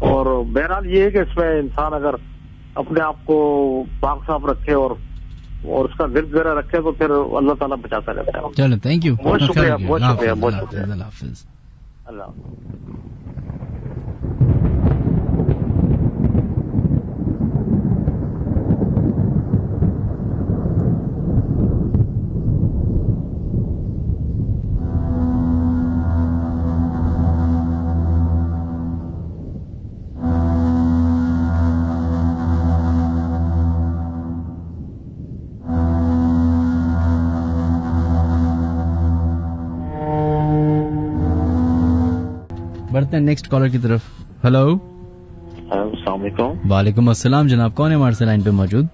और बहरहाल ये है कि इसमें इंसान अगर अपने आप को पाक साफ रखे और उसका गिर्द वगैरह रखे तो फिर अल्लाह ताला बचाता रहता है। चलो, थैंक यू, बहुत शुक्रिया, बहुत शुक्रिया, बहुत अल्लाह शुक्रिया। हाफिज। अल्लाह। बढ़ते हैं नेक्स्ट कॉलर की तरफ। हेलो, अस्सलाम वालेकुम। वालेकुम अस्सलाम जनाब, कौन है हमारे से लाइन पे मौजूद?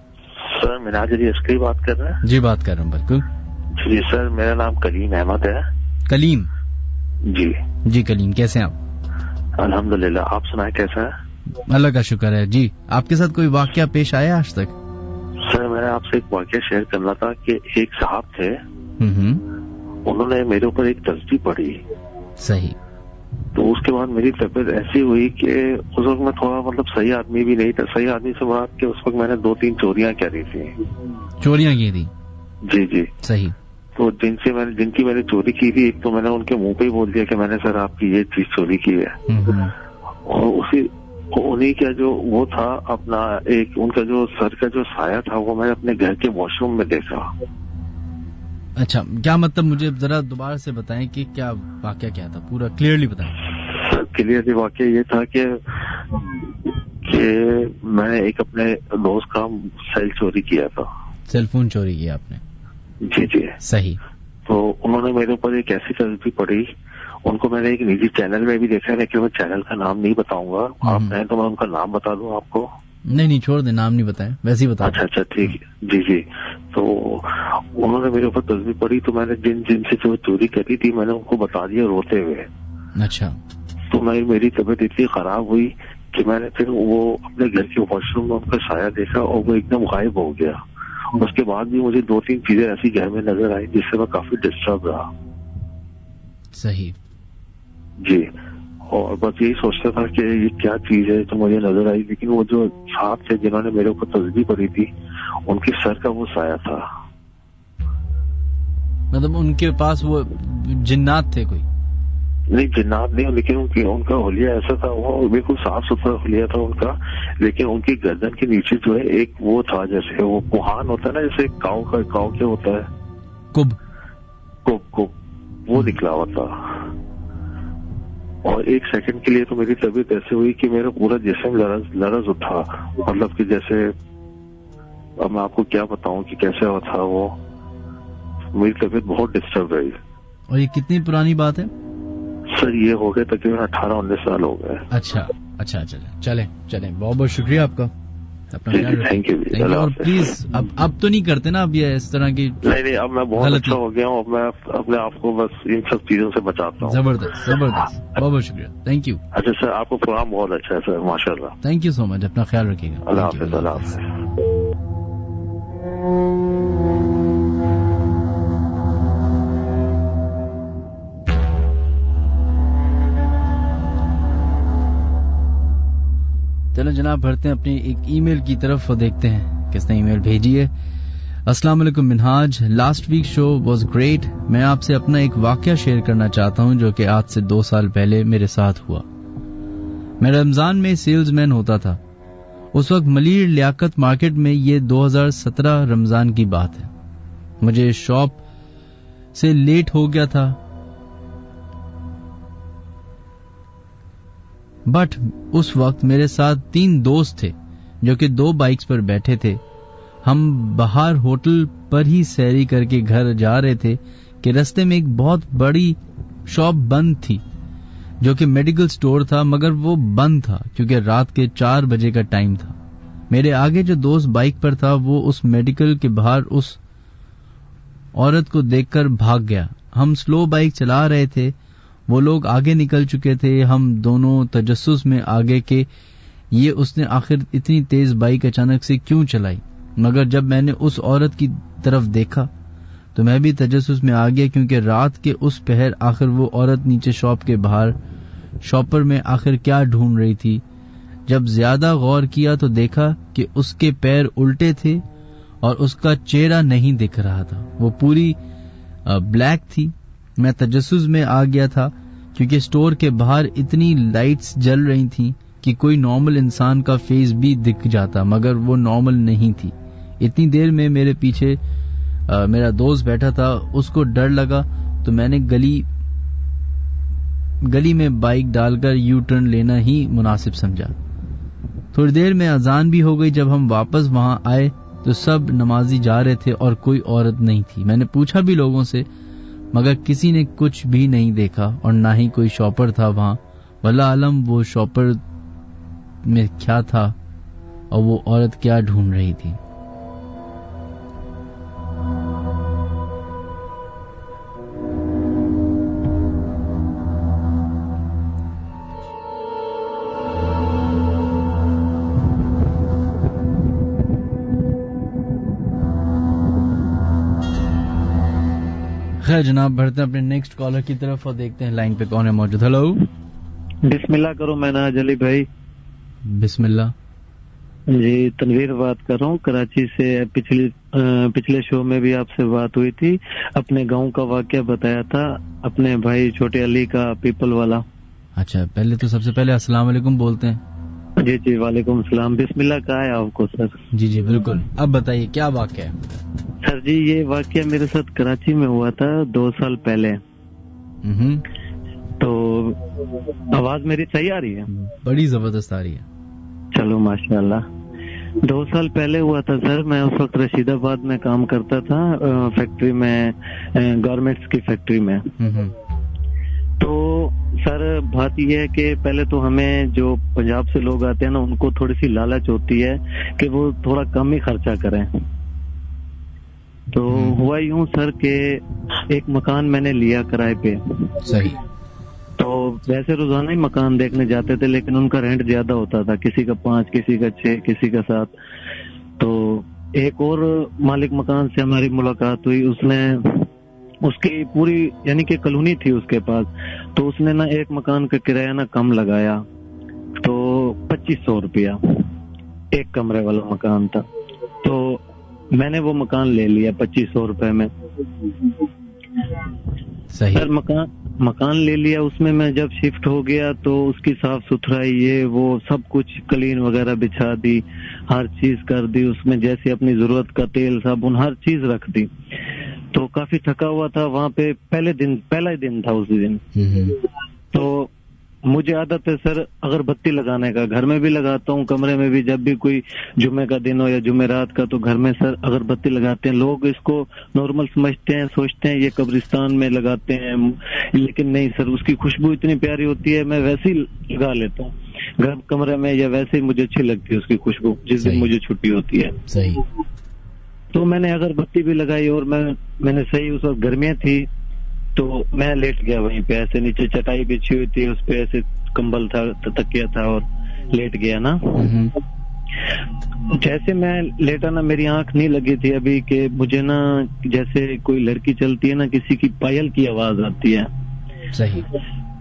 सर मिनाज अली अस्करी बात कर रहे हैं? जी बात कर रहा हूँ, बिल्कुल। जी सर, मेरा नाम कलीम अहमद है। कलीम जी जी, कलीम कैसे हैं आप? अल्हम्दुलिल्लाह, आप सुनाए कैसा है? अल्लाह का शुक्र है जी। आपके साथ कोई वाकया पेश आया आज तक? सर मैंने आपसे एक वाकया शेयर करना था कि एक साहब थे, उन्होंने मेरे ऊपर एक तस्बीह पढ़ी। सही। तो उसके बाद मेरी तबीयत ऐसी हुई कि उस वक्त मैं थोड़ा मतलब सही आदमी भी नहीं था। सही आदमी से बात कि उस वक्त मैंने 2-3 चोरियां करी थी। चोरियां की थी? जी जी। सही। तो जिनकी मैंने चोरी की थी, एक तो मैंने उनके मुंह पे ही बोल दिया कि मैंने सर आपकी ये चीज चोरी की है। और उन्हीं का जो वो था अपना एक उनका जो सर का जो साया था वो मैंने अपने घर के वॉशरूम में देखा। अच्छा, क्या मतलब, मुझे जरा दोबारा से बताएं कि क्या वाकया क्या था, पूरा क्लियरली बताएं। सर क्लियरली वाकया ये था कि मैंने एक अपने दोस्त का सेल चोरी किया था। सेल फोन चोरी किया आपने? जी जी। सही। तो उन्होंने मेरे ऊपर एक ऐसी तस्बीह पड़ी। उनको मैंने एक निजी चैनल में भी देखा है, लेकिन मैं चैनल का नाम नहीं बताऊंगा। आप कहें तो मैं उनका नाम बता दूं आपको? नहीं, छोड़ दे, नाम नहीं बताएं, वैसे ही बता। अच्छा ठीक है। जी जी। तो उन्होंने मेरे ऊपर तस्बीह पड़ी, तो मैंने जिनसे जो चोरी करी थी मैंने उनको बता दिया रोते हुए। अच्छा। तो मेरी तबीयत इतनी खराब हुई कि मैंने फिर वो अपने घर के वॉशरूम में उनका साया देखा और वो एकदम गायब हो गया। उसके बाद भी मुझे 2-3 चीजें ऐसी घर में नजर आई जिससे मैं काफी डिस्टर्ब रहा। सही। जी। और बस यही सोचता था कि ये क्या चीज है तो मुझे नजर आई, लेकिन वो जो साहब थे जिन्होंने मेरे ऊपर तस्बीह पड़ी थी उनके सर का वो साया था। मतलब उनके पास वो जिन्नात थे कोई? नहीं, जिन्नात नहीं, लेकिन उनका हुलिया ऐसा था, वो बिल्कुल साफ सुथरा हुलिया था उनका। लेकिन उनकी गर्दन के नीचे जो है एक वो था, जैसे वो कुहान होता है ना, जैसे काव के होता है, कुब वो निकला हुआ था। और एक सेकंड के लिए तो मेरी तबीयत ऐसे हुई कि मेरा पूरा जिस्म लरज उठा। मतलब कि जैसे, अब मैं आपको क्या बताऊं कि कैसे हुआ था वो। मेरी तबीयत बहुत डिस्टर्ब रही। और ये कितनी पुरानी बात है? सर ये हो गए तकरीबन 18-19 साल हो गए। अच्छा, चले बहुत बहुत शुक्रिया आपका, अपना ख्याल रखिए। Thank you. और प्लीज अब तो नहीं करते ना अब ये इस तरह की? नहीं, अब मैं बहुत अच्छा हो गया हूँ। अब मैं अपने आप को बस इन सब चीजों से बचाता हूँ। जबरदस्त, बहुत बहुत शुक्रिया, थैंक यू। अच्छा सर, आपको प्रोग्राम बहुत अच्छा है सर, माशाल्लाह। थैंक यू सो मच, अपना ख्याल रखिएगा। अल्लाह हाफिज। अल्लाह हाफिज। चलो जनाब, बढ़ते हैं अपनी एक ईमेल की तरफ और देखते हैं किसने ईमेल भेजी है। अस्सलाम वालेकुम Minhaj, last week show was great. मैं आपसे अपना एक वाकया शेयर करना चाहता हूं जो कि आज से 2 साल पहले मेरे साथ हुआ। मैं रमजान में सेल्समैन होता था। उस वक्त मलीर लियाकत मार्केट में, ये 2017 रमजान की बात है। मुझे शॉप से लेट हो गया था, बट उस वक्त मेरे साथ 3 दोस्त थे जो कि 2 बाइक्स पर बैठे थे। हम बाहर होटल पर ही सैरी करके घर जा रहे थे कि रास्ते में एक बहुत बड़ी शॉप बंद थी जो कि मेडिकल स्टोर था, मगर वो बंद था क्योंकि रात के 4 बजे का टाइम था। मेरे आगे जो दोस्त बाइक पर था वो उस मेडिकल के बाहर उस औरत को देखकर भाग गया। हम स्लो बाइक चला रहे थे, वो लोग आगे निकल चुके थे। हम दोनों तजस्सुस में आगे के ये उसने आखिर इतनी तेज बाइक अचानक से क्यों चलाई, मगर जब मैंने उस औरत की तरफ देखा तो मैं भी तजस्सुस में आ गया क्योंकि रात के उस पहर आखिर वो औरत नीचे शॉप के बाहर शॉपर में आखिर क्या ढूंढ रही थी जब ज्यादा गौर किया तो देखा कि उसके पैर उल्टे थे और उसका चेहरा नहीं दिख रहा था। वो पूरी ब्लैक थी। मैं तजस्सुस में आ गया था क्योंकि स्टोर के बाहर इतनी लाइट्स जल रही थी कि कोई नॉर्मल इंसान का फेस भी दिख जाता, मगर वो नॉर्मल नहीं थी। इतनी देर में मेरे पीछे मेरा दोस्त बैठा था, उसको डर लगा तो मैंने गली में बाइक डालकर यू टर्न लेना ही मुनासिब समझा। थोड़ी देर में अजान भी हो गई। जब हम वापस वहां आए तो सब नमाजी जा रहे थे और कोई औरत नहीं थी। मैंने पूछा भी लोगों से, मगर किसी ने कुछ भी नहीं देखा और ना ही कोई शॉपर था वहां। वल्लाह आलम वो शॉपर में क्या था और वो औरत क्या ढूंढ रही थी। खैर जनाब, बढ़ते हैं अपने नेक्स्ट कॉलर की तरफ और देखते हैं लाइन पे कौन है मौजूद। हेलो, बिस्मिल्लाह करो। मैं नाज अली भाई। बिस्मिल्लाह जी, तनवीर बात कर रहा हूँ कराची से। पिछले शो में भी आपसे बात हुई थी, अपने गांव का वाकया बताया था, अपने भाई छोटे अली का, पीपल वाला। अच्छा, पहले तो सबसे पहले अस्सलाम वालेकुम बोलते हैं। जी जी, वालेकुम सलाम। बिस्मिल्लाह कहा है आपको सर? जी जी बिल्कुल। अब बताइए क्या वाकया है? सर जी, ये वाकया मेरे साथ कराची में हुआ था 2 साल पहले। तो आवाज मेरी सही आ रही है? बड़ी जबरदस्त आ रही है। चलो माशाल्लाह। 2 साल पहले हुआ था सर। मैं उस वक्त रशीदाबाद में काम करता था, फैक्ट्री में, गारमेंट्स की फैक्ट्री में। तो सर बात यह है कि पहले तो हमें जो पंजाब से लोग आते हैं ना, उनको थोड़ी सी लालच होती है कि वो थोड़ा कम ही खर्चा करें। तो हुआ यूं सर के एक मकान मैंने लिया किराए पे। सही। तो वैसे रोजाना ही मकान देखने जाते थे, लेकिन उनका रेंट ज्यादा होता था, किसी का 5, किसी का 6, किसी का 7। तो एक और मालिक मकान से हमारी मुलाकात हुई। उसकी पूरी यानी कि कॉलोनी थी उसके पास, तो उसने ना एक मकान का किराया ना कम लगाया, तो 2500 रुपया एक कमरे वाला मकान था। तो मैंने वो मकान ले लिया 2500 रुपए में। सही। सर मकान ले लिया। उसमें मैं जब शिफ्ट हो गया तो उसकी साफ सुथराई, ये वो सब कुछ क्लीन वगैरह बिछा दी, हर चीज कर दी। उसमें जैसे अपनी जरूरत का तेल साबुन हर चीज रख दी। तो काफी थका हुआ था वहां पे। पहला ही दिन था उस दिन। तो मुझे आदत है सर अगरबत्ती लगाने का, घर में भी लगाता हूँ, कमरे में भी। जब भी कोई जुमे का दिन हो या जुमेरात का, तो घर में सर अगरबत्ती लगाते हैं। लोग इसको नॉर्मल समझते हैं, सोचते हैं ये कब्रिस्तान में लगाते हैं, लेकिन नहीं सर, उसकी खुशबू इतनी प्यारी होती है, मैं वैसे ही लगा लेता हूँ घर कमरे में, या वैसे ही मुझे अच्छी लगती है उसकी खुशबू जिस दिन मुझे छुट्टी होती है। सही। तो मैंने अगरबत्ती भी लगाई और मैंने सही, उस वक्त गर्मियां थी, तो मैं लेट गया वहीं पे। ऐसे नीचे चटाई बिछी हुई थी, उस पे ऐसे कंबल था, तकिया था, और लेट गया ना। जैसे मैं लेटा ना, मेरी आंख नहीं लगी थी अभी कि मुझे ना जैसे कोई लड़की चलती है ना, किसी की पायल की आवाज आती है। सही।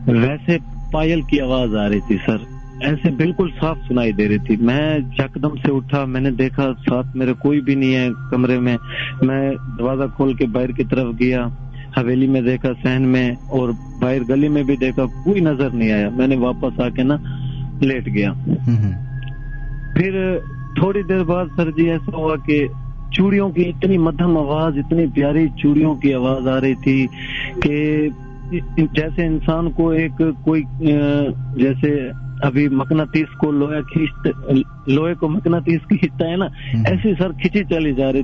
वैसे पायल की आवाज आ रही थी सर, ऐसे बिल्कुल साफ सुनाई दे रही थी। मैं यकदम से उठा, मैंने देखा साथ मेरे कोई भी नहीं है कमरे में। मैं दरवाजा खोल के बाहर की तरफ गया, हवेली में देखा, सहन में, और बाहर गली में भी देखा, कोई नजर नहीं आया। मैंने वापस आके ना लेट गया। फिर थोड़ी देर बाद सर जी ऐसा हुआ कि चूड़ियों की इतनी मध्यम आवाज, इतनी प्यारी चूड़ियों की आवाज आ रही थी कि जैसे इंसान को एक कोई जैसे अभी मकनातीस को लोहे को मकनातीस खींचता है ना, ऐसी सर खिंची चली जा रही,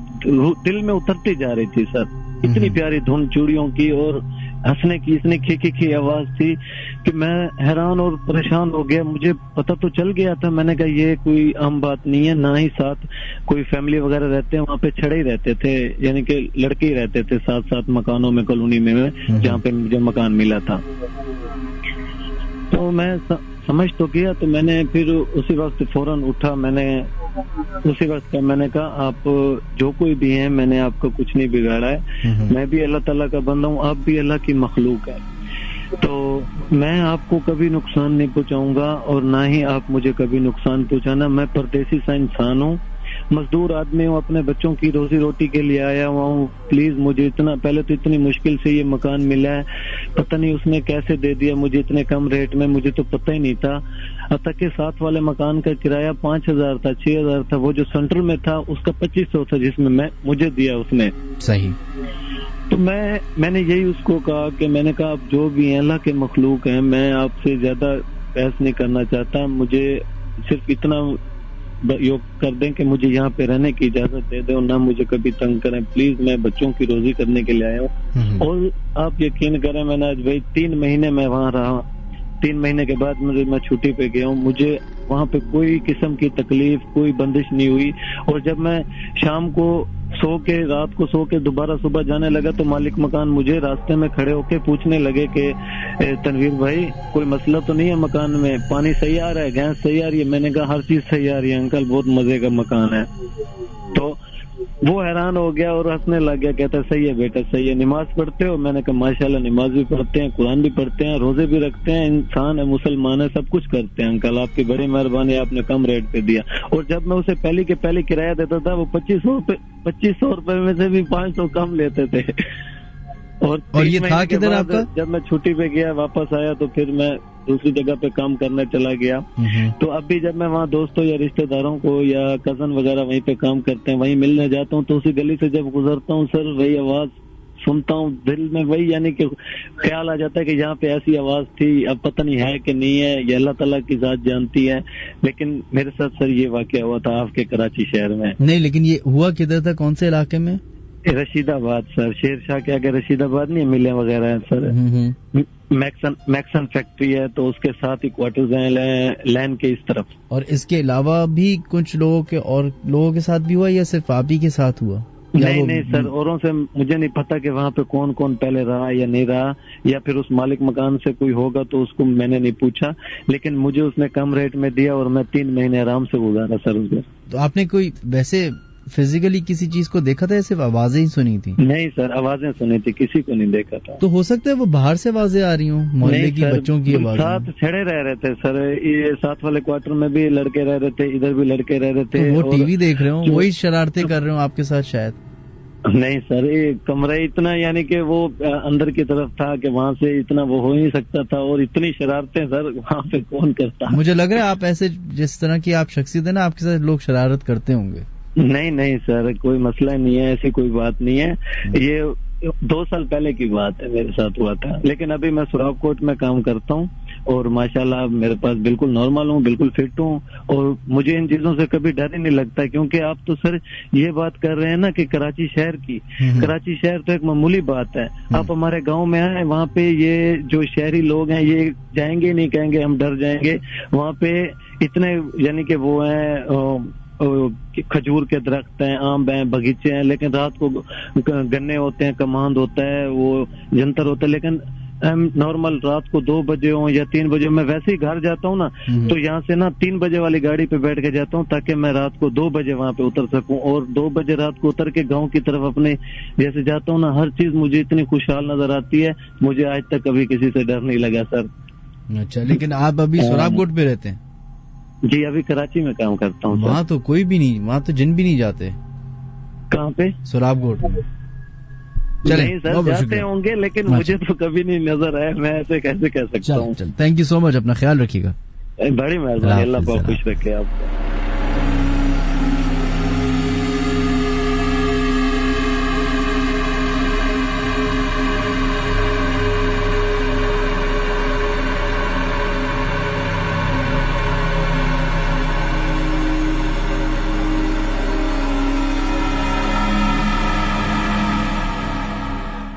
दिल में उतरती जा रही थी सर। इतनी प्यारी धुन चूड़ियों की और हंसने की इतनी खी आवाज थी कि मैं हैरान और परेशान हो गया। मुझे पता तो चल गया था, मैंने कहा ये कोई आम बात नहीं है, ना ही साथ कोई फैमिली वगैरह रहते हैं, वहाँ पे छड़े ही रहते थे, यानी कि लड़के ही रहते थे साथ मकानों में, कॉलोनी में जहाँ पे मुझे मकान मिला था। तो मैं समझ तो गया, तो मैंने फिर उसी वक्त फौरन उठा। मैंने उसी वक्त मैंने कहा आप जो कोई भी हैं, मैंने आपको कुछ नहीं बिगाड़ा है, मैं भी अल्लाह ताला का बंदा हूँ, आप भी अल्लाह की मखलूक है। तो मैं आपको कभी नुकसान नहीं पहुंचाऊंगा और ना ही आप मुझे कभी नुकसान पहुंचाना। मैं परदेसी सा इंसान हूँ, मजदूर आदमी हूँ, अपने बच्चों की रोजी रोटी के लिए आया हुआ हूँ। प्लीज मुझे इतना, पहले तो इतनी मुश्किल से ये मकान मिला है, पता नहीं उसने कैसे दे दिया मुझे इतने कम रेट में, मुझे तो पता ही नहीं था। अब के साथ वाले मकान का किराया 5,000 था, 6,000 था, वो जो सेंट्रल में था उसका 2,500 था, जिसमें मुझे दिया उसने। सही। तो मैंने यही उसको कहा कि मैंने कहा आप जो भी हैं अल्लाह के मखलूक हैं, मैं आपसे ज्यादा बहस नहीं करना चाहता, मुझे सिर्फ इतना योग कर दें कि मुझे यहाँ पे रहने की इजाजत दे दें और ना मुझे कभी तंग करें प्लीज। मैं बच्चों की रोजी करने के लिए आया हूँ। और आप यकीन करें, मैंने आज भाई 3 महीने मैं वहाँ रहा। 3 महीने के बाद मैं छुट्टी पे गया हूँ, मुझे वहाँ पे कोई किस्म की तकलीफ, कोई बंदिश नहीं हुई। और जब मैं शाम को रात को सो के दोबारा सुबह जाने लगा तो मालिक मकान मुझे रास्ते में खड़े होके पूछने लगे कि तनवीर भाई कोई मसला तो नहीं है मकान में, पानी सही आ रहा है, गैस सही आ रही है? मैंने कहा हर चीज सही आ रही है अंकल, बहुत मजे का मकान है। तो वो हैरान हो गया और हंसने लग गया, कहता सही है बेटा सही है, नमाज पढ़ते हो? मैंने कहा माशाल्लाह नमाज भी पढ़ते हैं, कुरान भी पढ़ते हैं, रोजे भी रखते हैं, इंसान है, मुसलमान है, सब कुछ करते हैं अंकल, आपकी बड़ी मेहरबानी, आपने कम रेट पे दिया। और जब मैं उसे पहले के पहले किराया देता था वो 2500 रुपए में से भी 500 कम लेते थे। और ये था किधर आपका? जब मैं छुट्टी पे गया वापस आया तो फिर मैं दूसरी जगह पे काम करने चला गया। तो अब भी जब मैं वहाँ दोस्तों या रिश्तेदारों को या कजन वगैरह वहीं पे काम करते हैं वहीं मिलने जाता हूँ तो उसी गली से जब गुजरता हूँ सर वही आवाज सुनता हूँ, दिल में वही यानी कि ख्याल आ जाता है कि यहाँ पे ऐसी आवाज थी, अब पता नहीं है कि नहीं है, ये अल्लाह ताला की जात जानती है। लेकिन मेरे साथ सर ये वाकया हुआ था आपके कराची शहर में। नहीं, लेकिन ये हुआ किधर था, कौन से इलाके में? रशीदाबाद सर, शेर शाह के आगे रशीदाबाद नहीं, मिले वगैरह है सर। मैक्सन फैक्ट्री है तो उसके साथ ही क्वार्टर्स हैं लैन के इस तरफ। और इसके अलावा भी कुछ लोगों के साथ भी हुआ या सिर्फ आप ही के साथ हुआ? नहीं सर, औरों से मुझे नहीं पता कि वहाँ पे कौन कौन पहले रहा या नहीं रहा, या फिर उस मालिक मकान से कोई होगा तो उसको मैंने नहीं पूछा, लेकिन मुझे उसने कम रेट में दिया और मैं 3 महीने आराम से गुजारा सर उसमें। तो आपने कोई वैसे फिजिकली किसी चीज को देखा था या सिर्फ आवाजें ही सुनी थी? नहीं सर, आवाजें सुनी थी, किसी को नहीं देखा था। तो हो सकता है वो बाहर से आवाजें आ रही हो, मोहल्ले की बच्चों की आवाजें। साथ छड़े रह रहे थे सर, ये साथ वाले क्वार्टर में भी लड़के रह रहे थे, इधर भी लड़के रह रहे थे। तो वो टीवी देख रहे हो, वही शरारतें कर रहे हो आपके साथ शायद? नहीं सर, ये कमरा इतना यानी कि वो अंदर की तरफ था कि वहाँ से इतना वो हो नहीं सकता था, और इतनी शरारतें सर वहाँ पे कौन करता। मुझे लग रहा है आप ऐसे जिस तरह की आप शख्सियत है ना, आपके साथ लोग शरारत करते होंगे। नहीं सर, कोई मसला नहीं है, ऐसी कोई बात नहीं है। ये 2 साल पहले की बात है, मेरे साथ हुआ था। लेकिन अभी मैं सुराबकोट में काम करता हूँ और माशाल्लाह मेरे पास बिल्कुल नॉर्मल हूँ, बिल्कुल फिट हूँ, और मुझे इन चीजों से कभी डर ही नहीं लगता। क्योंकि आप तो सर ये बात कर रहे हैं ना कि कराची शहर की, कराची शहर तो एक मामूली बात है। आप हमारे गांव में आए, वहाँ पे ये जो शहरी लोग हैं ये जाएंगे नहीं, कहेंगे हम डर जाएंगे। वहाँ पे इतने यानी कि वो है खजूर के दरख्त हैं, आम हैं, बगीचे हैं, लेकिन रात को गन्ने होते हैं, कमांद होता है, वो जंतर होता है। लेकिन नॉर्मल रात को 2 बजे हो या 3 बजे, मैं वैसे ही घर जाता हूँ ना तो यहाँ से ना 3 बजे वाली गाड़ी पे बैठ के जाता हूँ ताकि मैं रात को 2 बजे वहाँ पे उतर सकूँ। और 2 बजे रात को उतर के गांव की तरफ अपने जैसे जाता हूँ ना, हर चीज मुझे इतनी खुशहाल नजर आती है, मुझे आज तक कभी किसी से डर नहीं लगा सर। अच्छा, लेकिन आप अभी सुराबकोट पे रहते हैं? जी, अभी कराची में काम करता हूँ। वहाँ तो कोई भी नहीं, वहाँ तो जिन भी नहीं जाते। कहाँ पे? सुराबकोट। नहीं सर, जाते होंगे लेकिन मुझे तो कभी नहीं नजर आया, मैं ऐसे कैसे कह सकता हूँ। थैंक यू सो मच, अपना ख्याल रखिएगा। बड़ी मेहरबानी, अल्लाह पाक खुश रखे आपको।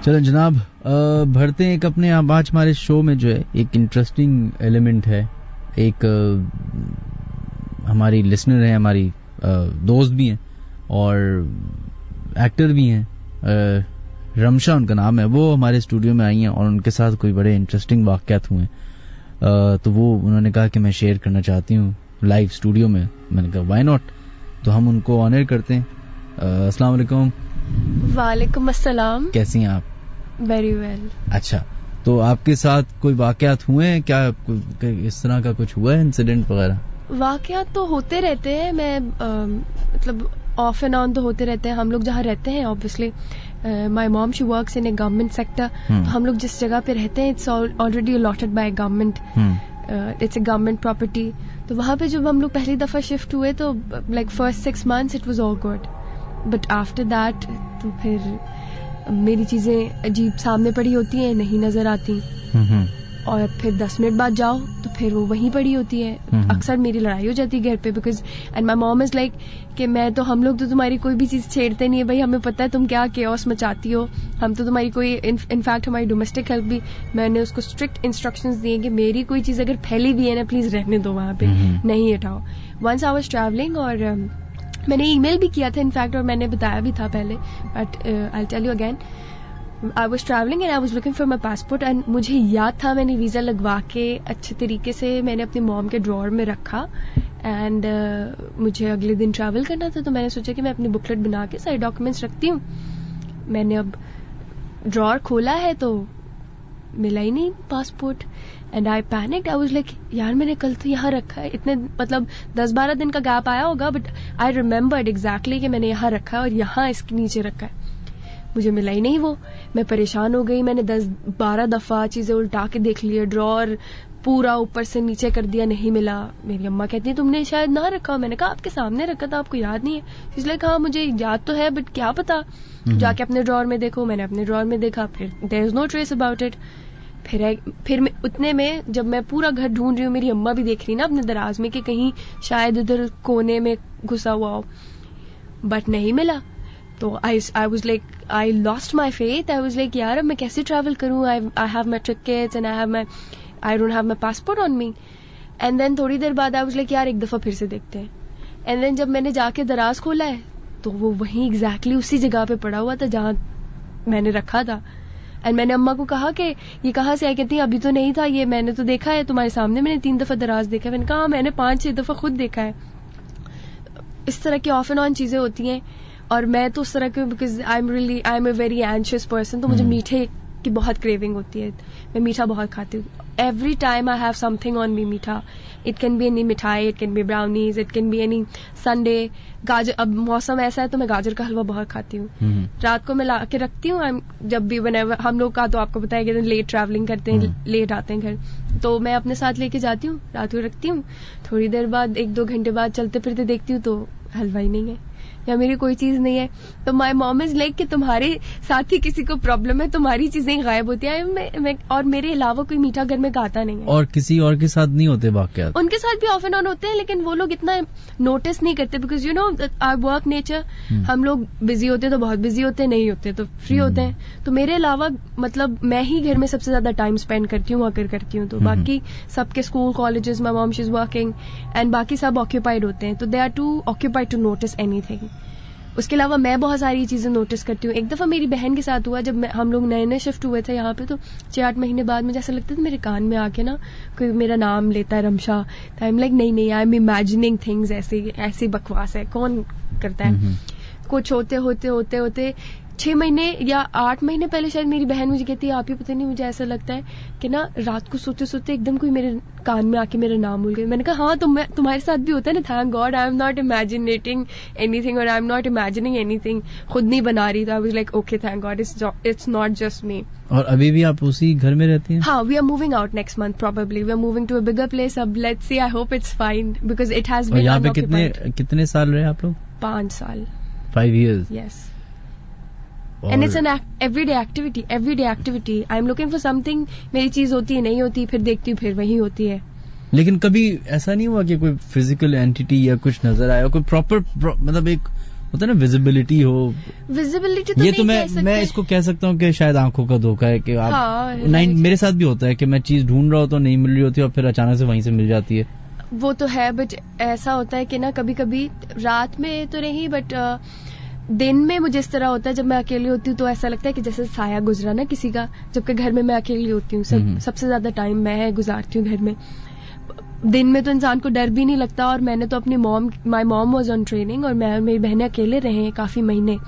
चलो जनाब, भरते हैं एक अपने आज हमारे शो में जो है एक इंटरेस्टिंग एलिमेंट है। एक हमारी लिसनर है, हमारी दोस्त भी हैं और एक्टर भी हैं, रमशा उनका नाम है। वो हमारे स्टूडियो में आई हैं और उनके साथ कोई बड़े इंटरेस्टिंग वाक़यात हुए, तो वो उन्होंने कहा कि मैं शेयर करना चाहती हूँ लाइव स्टूडियो में। मैंने कहा व्हाई नॉट, तो हम उनको ऑनर करते हैं। अस्सलाम वालेकुम। वालेकुम अस्सलाम। कैसी हैं आप? Very well. अच्छा, तो आपके साथ कोई वाकयात हुए हैं क्या, इस तरह का कुछ हुआ है इंसिडेंट वगैरह? वाकयात तो होते रहते हैं, मैं मतलब ऑफ एंड ऑन तो होते रहते हैं. हम लोग जहाँ रहते हैं obviously my mom she works in A government sector, तो हम लोग जिस जगह पे रहते हैं it's already allotted by government, it's a government property. तो वहाँ पे जब हम लोग पहली दफा शिफ्ट हुए तो like first 6 months it was all good, but after that तो फिर मेरी चीजें अजीब सामने पड़ी होती हैं, नहीं नजर आती. और फिर 10 मिनट बाद जाओ तो फिर वो वहीं पड़ी होती है. अक्सर मेरी लड़ाई हो जाती है घर पे because and my mom is like कि मैं तो हम लोग तो तुम्हारी कोई भी चीज छेड़ते नहीं है भाई, हमें पता है तुम क्या केओस मचाती हो, हम तो तुम्हारी कोई इनफैक्ट हमारी डोमेस्टिक हेल्प भी मैंने उसको स्ट्रिक्ट इंस्ट्रक्शंस दिए कि मेरी कोई चीज अगर फैली भी है ना प्लीज रहने दो वहां पे, नहीं हटाओ. वंस आई वाज ट्रैवलिंग और मैंने ईमेल भी किया था इनफैक्ट और मैंने बताया भी था पहले, but I tell you again. I was traveling and I was looking for my passport and मुझे याद था मैंने वीज़ा लगवा के अच्छे तरीके से मैंने अपनी मॉम के ड्रॉर में रखा एंड मुझे अगले दिन ट्रैवल करना था. तो मैंने सोचा कि मैं अपनी बुकलेट बना के सारे डॉक्यूमेंट्स रखती हूँ. मैंने अब ड्रॉर खोला है तो मिला ही नहीं passport and I panicked. I was like यार मैंने कल तो यहाँ रखा है, इतने मतलब 10-12 दिन का गैप आया होगा बट आई रिमेम्बर्ड एग्जैक्टली कि मैंने यहाँ रखा है और यहाँ इसके नीचे रखा है. मुझे मिला ही नहीं वो. मैं परेशान हो गई, मैंने 10-12 दफा चीजें उल्टा के देख लिया, ड्रॉर पूरा ऊपर से नीचे कर दिया, नहीं मिला. मेरी अम्मा कहती है तुमने शायद ना रखा. मैंने कहा आपके सामने रखा था, आपको याद नहीं है? इसलिए कहा मुझे याद तो है बट क्या पता, जाके अपने ड्रॉर में देखो. मैंने अपने ड्रॉर में देखा, फिर there is no trace about it. फिर उतने में जब मैं पूरा घर ढूंढ रही हूँ, मेरी अम्मा भी देख रही ना अपने दराज में कि कहीं शायद उधर कोने में घुसा हुआ हो, बट नहीं मिला. तो I was like I lost my faith. I was like यार अब मैं कैसे ट्रैवल करूँ? I have my tickets and I don't have my passport on me. And then थोड़ी देर बाद आई वाज लाइक यार एक दफा फिर से देखते हैं. एंड देन जब मैंने जाके दराज खोला है तो वो वहीं एग्जैक्टली उसी जगह पे पड़ा हुआ था जहां मैंने रखा था. एंड मैंने अम्मा को कहा कि ये कहाँ से आई? कहती है अभी तो नहीं था ये, मैंने तो देखा है तुम्हारे सामने, मैंने 3 दफा दराज देखा है. मैंने कहा मैंने 5-6 दफा खुद देखा है. इस तरह की ऑफ एंड ऑन चीजें होती हैं और मैं तो उस तरह के because I am a very anxious person, तो मुझे मीठे की बहुत क्रेविंग होती है. मैं मीठा बहुत खाती हूँ. Every time I have something on me मीठा. इट कैन बी एनी मिठाई, it can be brownies, it can be any Sunday. गाजर, अब मौसम ऐसा है तो मैं गाजर का हलवा बहुत खाती हूँ. रात को मैं ला के रखती हूँ. जब भी whenever हम लोग का तो आपको पता है कि लेट ट्रैवलिंग करते हैं, लेट आते हैं घर, तो मैं अपने साथ लेके जाती हूँ, रात को रखती हूँ. थोड़ी देर बाद 1-2 घंटे बाद चलते फिरते देखती हूँ तो हलवा ही नहीं है या मेरी कोई चीज नहीं है. तो माई मॉम इज लाइक कि तुम्हारे साथ ही किसी को प्रॉब्लम है, तुम्हारी चीजें गायब होती हैं और मेरे अलावा कोई मीठा घर में खाता नहीं है. और किसी और के साथ नहीं होते वाकयात? उनके साथ भी ऑफ एंड ऑन होते हैं लेकिन वो लोग इतना नोटिस नहीं करते because you know our work nature. हम लोग बिजी होते तो बहुत बिजी होते, नहीं होते तो फ्री होते हैं. तो मेरे अलावा मतलब मैं ही घर में सबसे ज्यादा टाइम स्पेंड करती हूँ, अगर करती हूँ तो. बाकी सबके school, colleges, my mom she is working and बाकी सब ऑक्यूपाइड होते हैं, तो they are too occupied to notice anything. उसके अलावा मैं बहुत सारी चीजें नोटिस करती हूँ. एक दफा मेरी बहन के साथ हुआ, जब हम लोग नए नए शिफ्ट हुए थे यहाँ पे, तो 6-8 महीने बाद मुझे ऐसा लगता था मेरे कान में आके ना कोई मेरा नाम लेता है रमशा. आई एम लाइक नहीं आई एम इमेजिनिंग थिंग्स. ऐसी बकवास है, कौन करता है? कुछ होते 6 महीने या 8 महीने पहले शायद मेरी बहन मुझे कहती है आप ही पता नहीं, मुझे ऐसा लगता है कि ना रात को सोते सोते एकदम कोई मेरे कान में आके मेरा नाम बोल गया. मैंने कहा हाँ तुम्हारे साथ भी होता है ना. Thank God I am not imaginating anything और I am not imagining anything. खुद नहीं बना रही. तो I was like okay thank God it's not just me. और अभी भी आप उसी घर में रहती हैं? हाँ, we are moving out next month probably. We are moving to a bigger place. अब let's see, I hope it's fine because it has been. यहाँ पे कितने साल रहे आप लोग? 5 साल. 5 years. Yes. And it's an everyday activity. I'm looking for something. मेरी चीज होती है, नहीं होती, फिर देखती हूँ, फिर वही होती है. लेकिन कभी ऐसा नहीं हुआ कि कोई फिजिकल एंटिटी या कुछ नजर आया, कोई प्रॉपर मतलब एक होता है ना विजिबिलिटी हो? विजिबिलिटी तो ये तो मैं इसको कह सकता हूँ कि शायद आंखों का धोखा है कि आप. हाँ, मेरे साथ भी होता है कि मैं चीज ढूंढ रहा हूँ तो नहीं मिल रही होती और फिर अचानक से वहीं से मिल जाती है. वो तो है, बट ऐसा होता है कि ना कभी कभी रात में तो नहीं, बट दिन में मुझे इस तरह होता है जब मैं अकेली होती हूँ तो ऐसा लगता है कि जैसे साया गुजरा ना किसी का, जबकि घर में मैं अकेली होती हूँ. सबसे ज्यादा टाइम मैं गुजारती हूँ घर में. दिन में तो इंसान को डर भी नहीं लगता. और मैंने तो अपनी my mom was on training और मैं और मेरी बहनें अकेले रहे काफी महीने,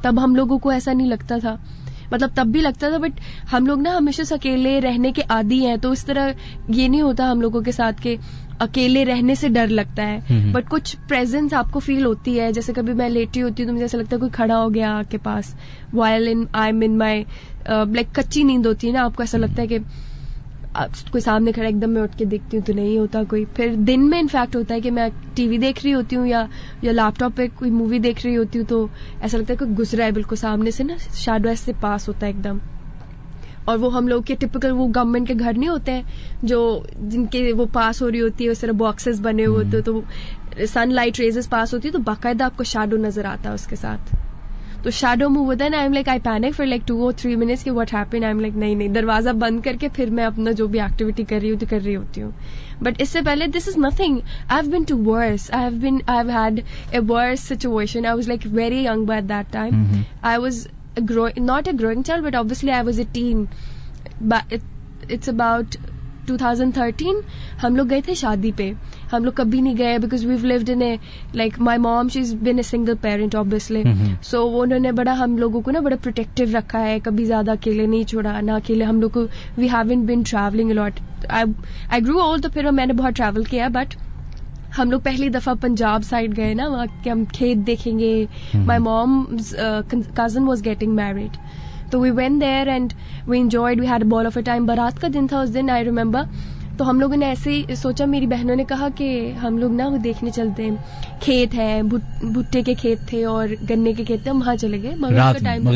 तब हम लोगों को ऐसा नहीं लगता था. मतलब तब भी लगता था, बट हम लोग ना हमेशा से अकेले रहने के आदी हैं, तो इस तरह ये नहीं होता हम लोगों के साथ के अकेले रहने से डर लगता है, बट कुछ प्रेजेंस आपको फील होती है। जैसे कभी मैं लेटी होती हूँ तो मुझे ऐसा लगता है कोई खड़ा हो गया आपके पास, while I am in my like कच्ची नींद होती है ना, आपको ऐसा लगता है कि कोई सामने खड़ा, एकदम मैं उठ के देखती हूँ तो नहीं होता कोई। फिर दिन में इनफैक्ट होता है कि मैं टीवी देख रही होती हूँ या लैपटॉप पे कोई मूवी देख रही होती हूँ, तो ऐसा लगता है कोई गुजरा है बिल्कुल सामने से ना, शैडो ऐसे पास होता है एकदम। और वो हम लोग के टिपिकल वो गवर्नमेंट के घर नहीं होते हैं जो जिनके वो पास हो रही होती है, उस तरह बॉक्सेस बने हुए होते, तो सनलाइट रेजेस पास होती है, तो बाकायदा आपको शैडो नजर आता है उसके साथ। तो शैडो मूव होता है ना, I am like I panic for like 2 or 3 minutes कि what happened. I am like नहीं दरवाजा बंद करके फिर मैं अपना जो भी एक्टिविटी कर रही होती हूँ। बट इससे पहले this is nothing, I have been to worse, I have had a worse situation. I was like very young by that time, I was not a growing child, but obviously I was a teen. But it's about 2013. हम लोग गए थे शादी पे, हम लोग कभी नहीं गए because we've lived in a like my mom, she's been a single parent obviously. So उन्होंने बड़ा हम लोगों को ना बड़ा protective रखा है, कभी ज्यादा अकेले नहीं छोड़ा, ना अकेले हम लोग को, we haven't been traveling a lot. I grew old, तो फिर मैंने बहुत travel किया, but हम लोग पहली दफा पंजाब साइड गए ना, वहाँ के हम खेत देखेंगे। My mom's cousin was getting married, तो we went there and we enjoyed, we had a ball of a time. बारात का दिन था उस दिन, आई रिमेम्बर। तो हम लोगों ने ऐसे ही सोचा, मेरी बहनों ने कहा कि हम लोग ना वो देखने चलते हैं, खेत है, भुट्टे के खेत थे और गन्ने के खेत थे, हम वहाँ चले गए मगरिब के टाइम,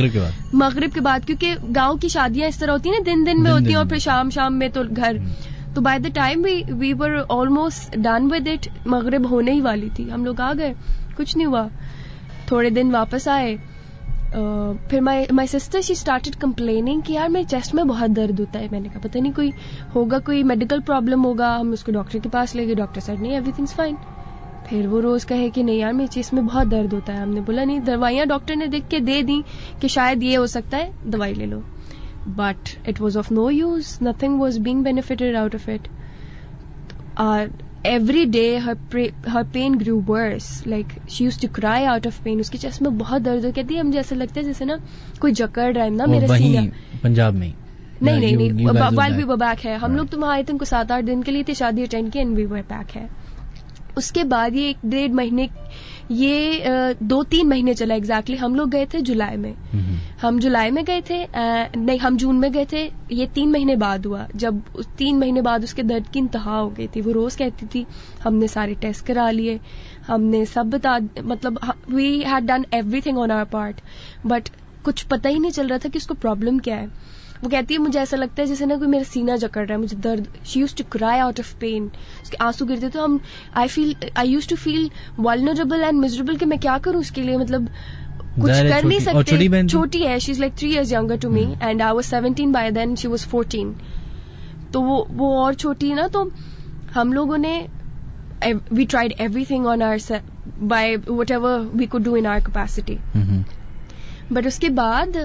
मगरिब के बाद, क्योंकि गाँव की शादियां इस तरह होती है ना, दिन में होती हैं और फिर शाम में तो घर। तो by the time we were almost done with it, मगरिब होने ही वाली थी, हम लोग आ गए, कुछ नहीं हुआ। थोड़े दिन वापस आए, फिर my sister she started complaining कि यार मेरे चेस्ट में बहुत दर्द होता है। मैंने कहा पता नहीं कोई होगा, कोई मेडिकल प्रॉब्लम होगा। हम उसको डॉक्टर के पास ले गए, डॉक्टर सेड नहीं एवरीथिंग्स फाइन। फिर वो रोज कहे कि नहीं यार मेरे चेस्ट में बहुत दर्द होता है। हमने बोला नहीं, दवाइयाँ डॉक्टर ने देख के दे दी कि शायद ये हो सकता है, दवाई ले लो। But it was of no use. Nothing was being benefited out of it. Every day her pain grew worse. Like she used to cry out of pain. उसके चेस्ट में बहुत दर्द हो, कहती है मुझे ऐसा लगता है जैसे ना कोई जकड़ रहा है ना मेरे सीने। पंजाब में नहीं while we were back है, हम लोग तो वहाँ आए थे, उनको 7-8 दिन के लिए थे, शादी अटेंड की, and we were back है। उसके बाद ये 1-1.5 महीने, ये 2-3 महीने चला एग्जैक्टली। हम लोग गए थे जुलाई में, हम जुलाई में गए थे, नहीं हम जून में गए थे। ये 3 महीने बाद हुआ, जब 3 महीने बाद उसके दर्द की इंतहा हो गई थी। वो रोज कहती थी, हमने सारे टेस्ट करा लिए, हमने सब बता, मतलब we had done everything on our part, but कुछ पता ही नहीं चल रहा था कि उसको प्रॉब्लम क्या है। वो कहती है मुझे ऐसा लगता है जैसे ना कोई मेरा सीना जकड़ रहा है, मुझे दर्द। She used to cry out of pain, उसके आंसू गिरते थे। हम I used to feel vulnerable and miserable कि मैं क्या करूं उसके लिए, मतलब कुछ कर नहीं सकते। छोटी है, she is like 3 years younger to me and I was 17 by then, she was 14, तो वो और छोटी है ना। तो हम लोगों ने we tried everything on our by whatever we could do in our capacity. But उसके बाद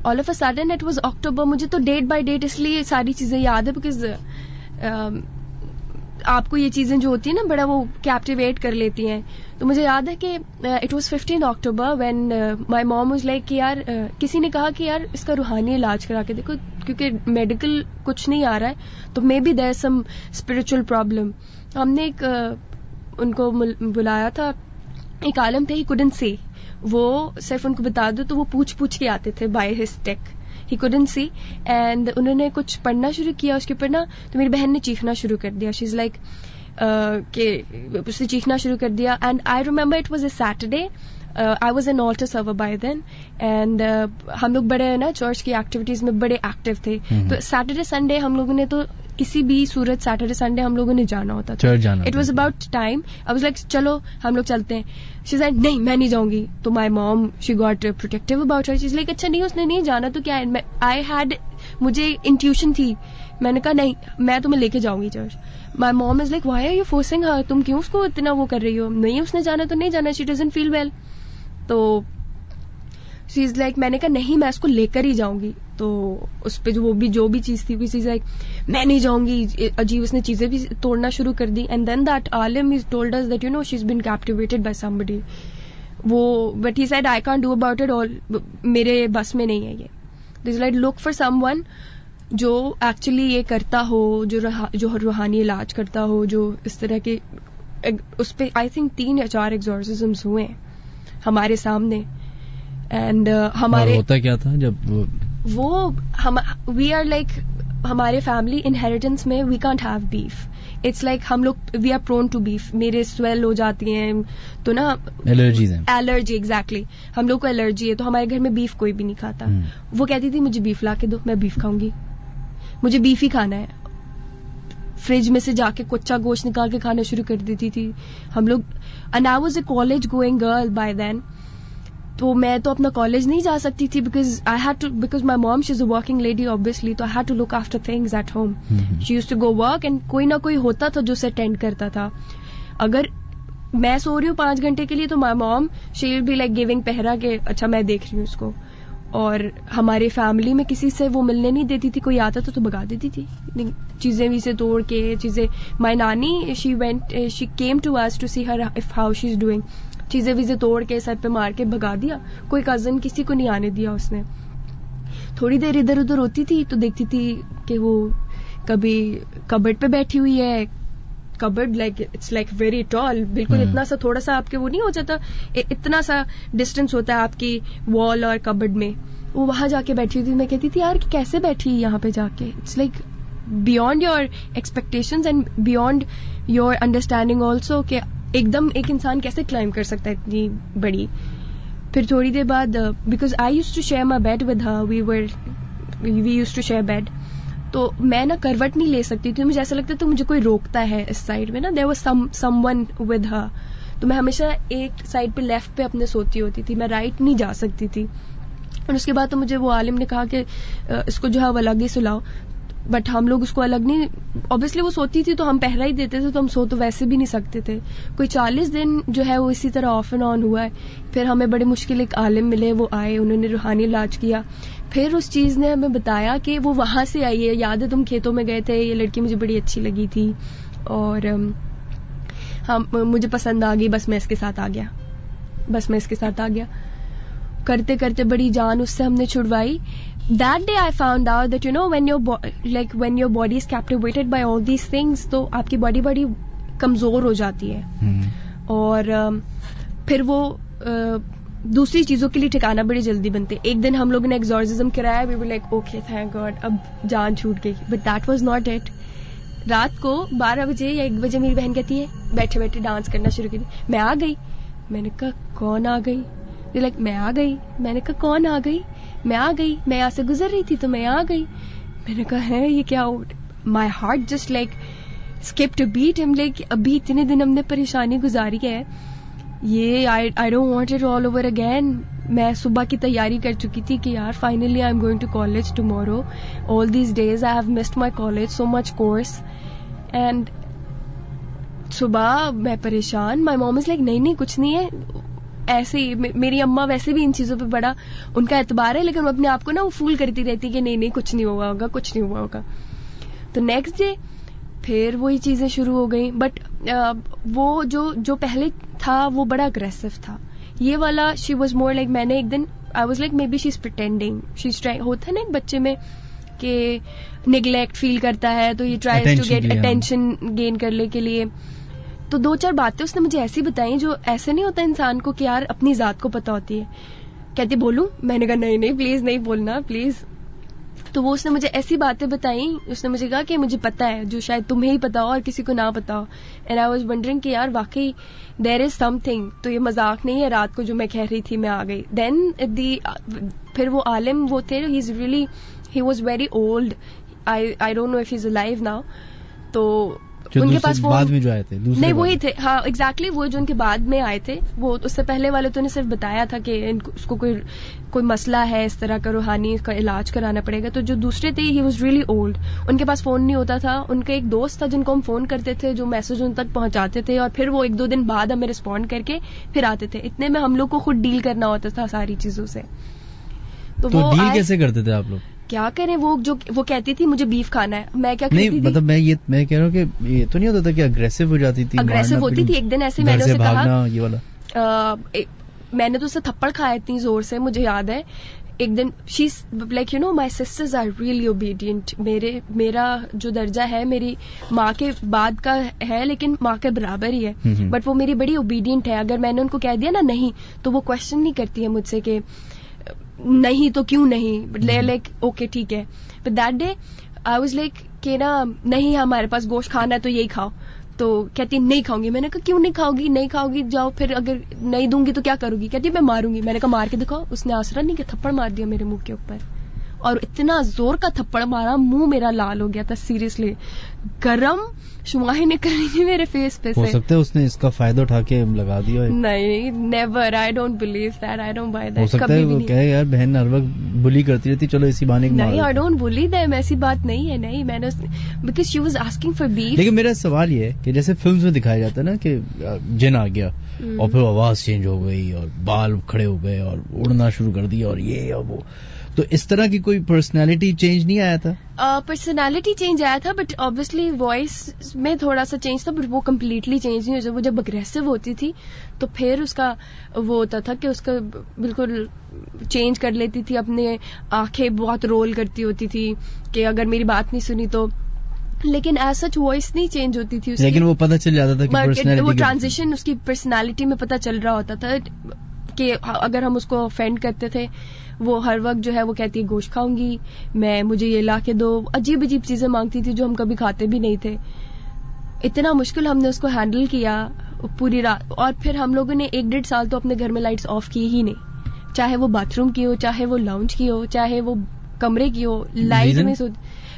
all of a sudden it was October. मुझे तो डेट बाय डेट इसलिए सारी चीजें याद है बिकॉज आपको ये चीजें जो होती है ना बड़ा वो कैप्टिवेट कर लेती हैं। तो मुझे याद है कि it was 15 October when my mom was like कि यार किसी ने कहा कि यार इसका रूहानी इलाज करा के देखो, क्योंकि मेडिकल कुछ नहीं आ रहा है, तो may be there some spiritual problem. हमने एक उनको बुलाया था, एक आलम थे, ही कुडंट सी, वो सिर्फ उनको बता दो तो वो पूछ के आते थे by his take, he couldn't see. And उन्होंने कुछ पढ़ना शुरू किया उसके ऊपर ना, तो मेरी बहन ने चीखना शुरू कर दिया। शी इज लाइक कि उसने चीखना शुरू कर दिया। And I remember it was a Saturday, I was an altar server by then, and हम लोग बड़े ना चर्च की एक्टिविटीज में बड़े एक्टिव थे। तो सैटरडे संडे हम लोगों ने तो किसी भी सूरत सैटरडे संडे हम लोगों ने जाना होता था, चर्च जाना। It was about time, I was like चलो हम लोग चलते हैं। शी सेड नहीं मैं नहीं जाऊंगी। तो माई mom she got protective about her. She is like अच्छा नहीं उसने नहीं जाना तो क्या है। आई हैड, मुझे इंट्यूशन थी, मैंने कहा नहीं मैं तुम्हें लेके जाऊंगी church. My mom is like why are you forcing her, तुम क्यों उसको इतना वो कर रही हो, नहीं उसने जाना तो नहीं जाना, शी डजंट फील वेल। तो शी इज लाइक, मैंने कहा नहीं मैं इसको लेकर ही जाऊंगी। तो उस पे जो भी चीज थी शी इज लाइक मैं नहीं जाऊंगी। अजीब उसने चीजें भी तोड़ना शुरू कर दी। And then that Aalim he told us that you know she is been captivated by somebody. वो but he said I can't do about it all, मेरे बस में नहीं है ये। This like look for someone जो एक्चुअली ये करता हो, जो रूहानी इलाज करता हो, जो इस तरह के उस पे आई थिंक 3 या 4 एग्जॉर्सिज्म्स हुए हमारे सामने. एंड हमारे होता क्या था जब वो हम वी आर लाइक हमारे फैमिली इनहेरिटेंस में we can't have beef. It's like हम लोग we are prone to beef. मेरे स्वेल हो जाती हैं तो ना एलर्जीज हैं. Allergy exactly. हम लोग को एलर्जी है तो हमारे घर में बीफ कोई भी नहीं खाता. वो कहती थी मुझे बीफ ला के दो, मैं बीफ खाऊंगी, मुझे बीफ ही खाना है. फ्रिज में से जाके कच्चा गोश्त निकाल के खाना शुरू कर देती थी हम लोग. And I was a college going girl by then. तो मैं तो अपना कॉलेज नहीं जा सकती थी because my mom she is a working lady obviously. तो I had to look after things at home. She used to go work and कोई ना कोई होता था जो उसे अटेंड करता था. अगर मैं सो रही हूँ 5 घंटे के लिए तो माई mom she will be like giving पहरा के अच्छा मैं देख रही हूँ उसको. और हमारे फैमिली में किसी से वो मिलने नहीं देती थी. कोई आता था तो भगा देती थी चीजें भी से तोड़ के चीजें. माई नानी she came to us to see her if how she is doing. चीजें वीजें तोड़ के सर पे मार के भगा दिया. कोई कजन किसी को नहीं आने दिया उसने. थोड़ी देर इधर उधर होती थी तो देखती थी कि वो कभी कबर्ड पे बैठी हुई है. Cupboard like it's like very tall. बिल्कुल इतना सा थोड़ा सा आपके वो नहीं हो जाता, इतना सा डिस्टेंस होता है आपकी वॉल और कबर्ड में. वो वहां जाके बैठी हुई थी. मैं कहती थी यार कैसे बैठी यहाँ पे जाके. It's like beyond your expectations and beyond your understanding also कि एकदम एक इंसान कैसे क्लाइम कर सकता है इतनी बड़ी. फिर थोड़ी देर बाद because I used to share my bed with her. We used to share bed. तो मैं ना करवट नहीं ले सकती थी. मुझे ऐसा लगता था तो मुझे कोई रोकता है इस साइड में ना. There was someone with her. तो मैं हमेशा एक साइड पे लेफ्ट पे अपने सोती होती थी. मैं राइट नहीं जा सकती थी. और उसके बाद तो मुझे वो आलिम ने कहा कि इसको जो है वो अलग ही सुलाओ. बट हम लोग उसको अलग नहीं. ऑब्वियसली वो सोती थी तो हम पहरा ही देते थे तो हम सो तो वैसे भी नहीं सकते थे. कोई 40 दिन जो है वो इसी तरह ऑफ एंड ऑन हुआ है. फिर हमें बड़ी मुश्किल एक आलिम मिले. वो आए, उन्होंने रूहानी इलाज किया. फिर उस चीज ने हमें बताया कि वो वहां से आई है. याद है तुम खेतों में गए थे, ये लड़की मुझे बड़ी अच्छी लगी थी और हम मुझे पसंद आ गई. बस मैं इसके साथ आ गया. करते करते बड़ी जान उससे हमने छुड़वाई. That day I found out that when your body is captivated by all these things तो आपकी बॉडी बड़ी कमजोर हो जाती है. और फिर वो दूसरी चीजों के लिए ठिकाना बड़ी जल्दी बनते. एक दिन हम लोगों ने एक्सॉर्सिज्म कराया. We were like okay thank God अब जान छूट गई. But that was not it. रात को 12 बजे या 1 बजे मेरी बहन कहती है बैठे बैठे डांस करना शुरू की. मैं आ गई. मैंने कहा कौन आ गई. लाइक मैं आ गई. मैंने कहा कौन आ गई. मैं आ गई. मैं यहाँ से गुजर रही थी तो मैं आ गई. मैंने कहा है ये क्या. My heart just like skipped a beat. हम लाइक अभी इतने दिन हमने परेशानी गुजारी है, ये I don't want it all over again. मैं सुबह की तैयारी कर चुकी थी कि यार finally I am going to college tomorrow. All these days I have missed my college so much course. And सुबह मैं परेशान. माई मॉम इज लाइक नहीं कुछ नहीं है. ऐसे ही मेरी अम्मा वैसे भी इन चीजों पे बड़ा उनका एतबार है, लेकिन वो अपने आप को ना वो फूल करती रहती कि नहीं कुछ नहीं हुआ होगा. तो नेक्स्ट डे फिर वही चीजें शुरू हो गई. बट वो जो पहले था वो बड़ा अग्रेसिव था. ये वाला शी वॉज मोर लाइक मैंने एक दिन I was like may be she is pretending. She is trying. होता है ना एक बच्चे में कि निगलेक्ट फील करता है तो ये tries to get attention gain करने के लिए. तो 2-4 बातें उसने मुझे ऐसी बताई जो ऐसे नहीं होता इंसान को कि यार अपनी जात को पता होती है. कहती बोलूं. मैंने कहा नहीं प्लीज नहीं बोलना प्लीज. तो वो उसने मुझे ऐसी बातें बताई. उसने मुझे कहा कि मुझे पता है जो शायद तुम्हें ही पता हो और किसी को ना पता हो. एंड आई वाज वंडरिंग कि यार वाकई देयर इज समथिंग. तो ये मजाक नहीं है रात को जो मैं कह रही थी मैं आ गई. देन फिर वो आलिम वो थे. He was very old. I don't know if he is alive now. तो उनके पास वो बाद में जो आए थे नहीं वही थे. हाँ एग्जैक्टली वो जो उनके बाद में आए थे. वो उससे पहले वाले तो ने सिर्फ बताया था कि उसको कोई मसला है इस तरह का रूहानी का इलाज कराना पड़ेगा. तो जो दूसरे थे ही वाज रियली ओल्ड. उनके पास फोन नहीं होता था. उनका एक दोस्त था जिनको हम फोन करते थे जो मैसेज उन तक पहुंचाते थे और फिर वो 1-2 दिन बाद हमें रिस्पॉन्ड करके फिर आते थे. इतने में हम लोग को खुद डील करना होता था सारी चीजों से. तो वो डील कैसे करते थे आप लोग. क्या करें. वो कहती थी मुझे बीफ खाना है. मैं क्या करती थी मतलब मैं कह रहा हूँ कि ये तो नहीं होता था कि अग्रेसिव हो जाती थी. अग्रेसिव होती थी. एक दिन ऐसे मैंने उसे कहा ये वाला मैंने तो उसे थप्पड़ खाया इतनी जोर से मुझे याद है. एक दिन she like you know my sisters are really obedient. मेरा जो दर्जा है मेरी माँ के बाद का है, लेकिन माँ के बराबर ही है. बट वो मेरी बड़ी ओबीडियंट है. अगर मैंने उनको कह दिया ना नहीं, तो वो क्वेश्चन नहीं करती है मुझसे कि नहीं तो क्यों नहीं. लाइक ओके ठीक है. But that day I was like कि ना नहीं, हमारे पास गोश्त खाना है तो यही खाओ. तो कहती नहीं खाऊंगी. मैंने कहा क्यों नहीं खाओगी? नहीं खाओगी जाओ, फिर अगर नहीं दूंगी तो क्या करोगी? कहती मैं मारूंगी. मैंने कहा मार के दिखाओ. उसने आसरा नहीं किया, थप्पड़ मार दिया मेरे मुंह के ऊपर, और इतना जोर का थप्पड़ मारा मुंह मेरा लाल हो गया था. सीरियसली गरम शुमाही निकल रही थी मेरे फेस पे से. हो सकता है उसने इसका फायदा उठा के लगा दिया है. नहीं, never. I don't believe that. I don't by that. हो सकता है वो कहे यार बहन हर वक्त बुली करती रहती, चलो इसी बहाने नहीं. I don't bully them. ऐसी बात नहीं है. नहीं, मैंने because she was asking for beef. लेकिन मेरा सवाल ये है कि जैसे फिल्म्स में दिखाया जाता है ना कि जिन आ गया और फिर आवाज चेंज हो गई और बाल खड़े हो गए और उड़ना शुरू कर दिया और ये और वो, तो इस तरह की कोई पर्सनालिटी चेंज नहीं आया था? पर्सनालिटी चेंज आया था, बट ऑब्वियसली वॉइस में थोड़ा सा चेंज था, बट वो कम्प्लीटली चेंज नहीं. वो जब अग्रेसिव होती थी तो फिर उसका वो होता था कि उसका बिल्कुल चेंज कर लेती थी. अपने आंखें बहुत रोल करती होती थी कि अगर मेरी बात नहीं सुनी तो. लेकिन एज सच वॉइस नहीं चेंज होती थी उसकी. लेकिन वो पता चल जाता था कि पर्सनालिटी, वो ट्रांजिशन उसकी पर्सनालिटी में पता चल रहा होता था कि अगर हम उसको ऑफेंड करते थे, वो हर वक्त जो है वो कहती है गोश्त खाऊंगी मैं, मुझे ये ला के दो. अजीब अजीब चीजें मांगती थी जो हम कभी खाते भी नहीं थे. इतना मुश्किल हमने उसको हैंडल किया पूरी रात. और फिर हम लोगों ने 1-1.5 साल तो अपने घर में लाइट्स ऑफ की ही नहीं, चाहे वो बाथरूम की हो, चाहे वो लाउंज की हो, चाहे वो कमरे की हो. लाइट में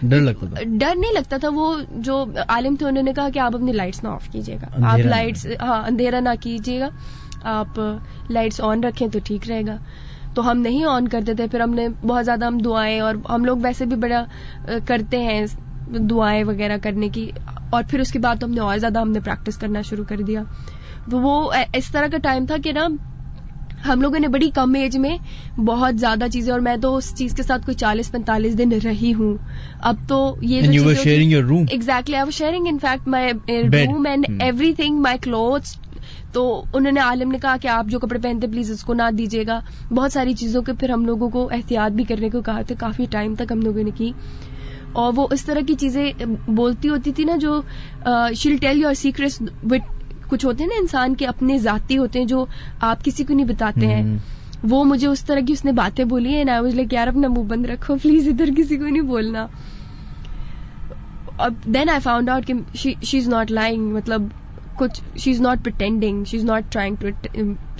डर लगता था? डर नहीं लगता था. वो जो आलिम थे उन्होंने कहा कि आप अपनी लाइट्स ना ऑफ कीजिएगा, आप लाइट्स अंधेरा ना कीजिएगा, आप लाइट्स ऑन रखें तो ठीक रहेगा. तो हम नहीं ऑन करते थे. फिर हमने बहुत ज्यादा हम दुआएं, और हम लोग वैसे भी बड़ा करते हैं दुआएं वगैरह करने की, और फिर उसके बाद तो हमने और ज्यादा प्रैक्टिस करना शुरू कर दिया. तो वो इस तरह का टाइम था कि ना हम लोगों ने बड़ी कम एज में बहुत ज्यादा चीजें, और मैं तो उस चीज के साथ कोई 40-45 दिन रही हूँ. अब तो ये And you were sharing your room? Exactly, I was sharing in fact my room and everything, my clothes. तो उन्होंने आलिम ने कहा कि आप जो कपड़े पहनते प्लीज उसको ना दीजिएगा. बहुत सारी चीजों के फिर हम लोगों को एहतियात भी करने को कहा था. काफी टाइम तक हम लोगों ने की. और वो इस तरह की चीजें बोलती होती थी ना, जो शील टेल योर सीक्रेट्स विद, कुछ होते हैं ना इंसान के अपने जाती होते हैं जो आप किसी को नहीं बताते हैं. वो मुझे उस तरह की उसने बातें बोली है. ना मुझे यार अपना मुंह बंद रखो प्लीज, इधर किसी को नहीं बोलना. और देन आई फाउंड आउट कि शी इज नॉट लाइंग. मतलब कुछ she is not pretending, she is not trying to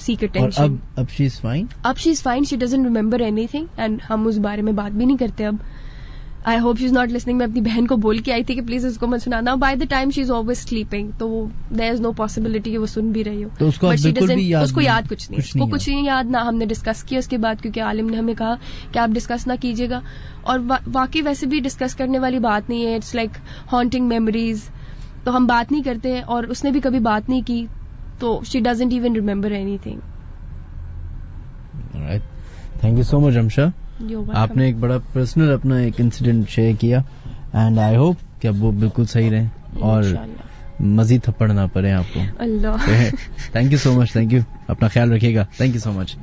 seek attention. अब शी इज फाइन. अब she is fine. She doesn't remember anything and हम उस बारे में बात भी नहीं करते अब. I hope she is not listening. मैं अपनी बहन को बोल के आई थी कि प्लीज उसको मत सुनाना. Bye the time she is always sleeping, तो देयर इज नो पॉसिबिलिटी कि वो सुन भी रही हो. तो उसको उसको याद कुछ नहीं. उसको कुछ नहीं याद. ना हमने डिस्कस किया उसके बाद, क्योंकि आलिम ने हमें कहा कि आप डिस्कस ना कीजिएगा. और वाकई वैसे भी डिस्कस करने वाली बात नहीं है. It's like haunting memories. तो हम बात नहीं करते हैं, और उसने भी कभी बात नहीं की, तो she doesn't even remember anything. Thank you so much Amsha. आपने एक बड़ा पर्सनल अपना एक इंसिडेंट शेयर किया, एंड आई होप कि अब वो बिल्कुल सही रहे और मजीद थप्पड़ ना पड़े आपको. Allah. Thank you so much. Thank you. अपना ख्याल रखिएगा. Thank you so much.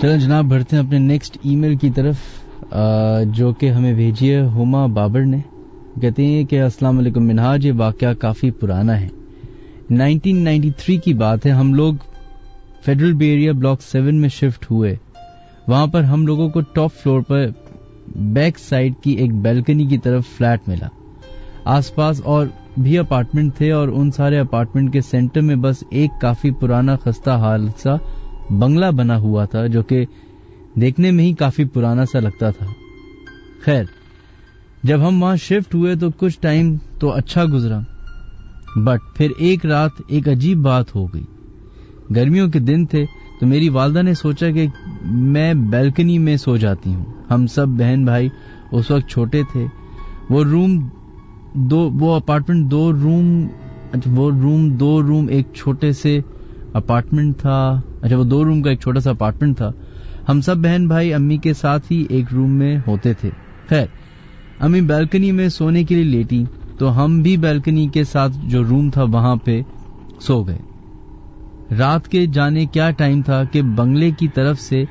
चलो जनाब बढ़ते हैं अपने नेक्स्ट ईमेल की तरफ, जो कि हमें भेजी है हुमा बाबर ने. कहते हैं कि अस्सलाम वालेकुम मिनहाज, ये वाकया काफी पुराना है. 1993 की बात है. हम लोग फेडरल बे एरिया ब्लॉक 7 में शिफ्ट हुए. वहां पर हम लोगों को टॉप फ्लोर पर बैक साइड की एक बैल्कनी की तरफ फ्लैट मिला. आसपास और भी अपार्टमेंट थे और उन सारे अपार्टमेंट के सेंटर में बस एक काफी पुराना खस्ता हाल सा बंगला बना हुआ था जो कि देखने में ही काफी पुराना सा लगता था। खैर, जब हम वहां शिफ्ट हुए तो कुछ टाइम तो अच्छा गुजरा, बट फिर एक रात एक अजीब बात हो गई। गर्मियों के दिन थे तो मेरी वालदा ने सोचा कि मैं बैल्कनी में सो जाती हूँ। हम सब बहन भाई उस वक्त छोटे थे। वो अपार्टमेंट दो रूम एक छोटे से अपार्टमेंट था। अच्छा, वो 2 रूम का एक छोटा सा अपार्टमेंट था। हम सब बहन भाई अम्मी के साथ ही एक रूम में होते थे। खैर, अम्मी बैल्कनी में सोने के लिए लेटी तो हम भी बैल्कनी के साथ जो रूम था वहां पे सो गए। रात के जाने क्या टाइम था कि बंगले की तरफ से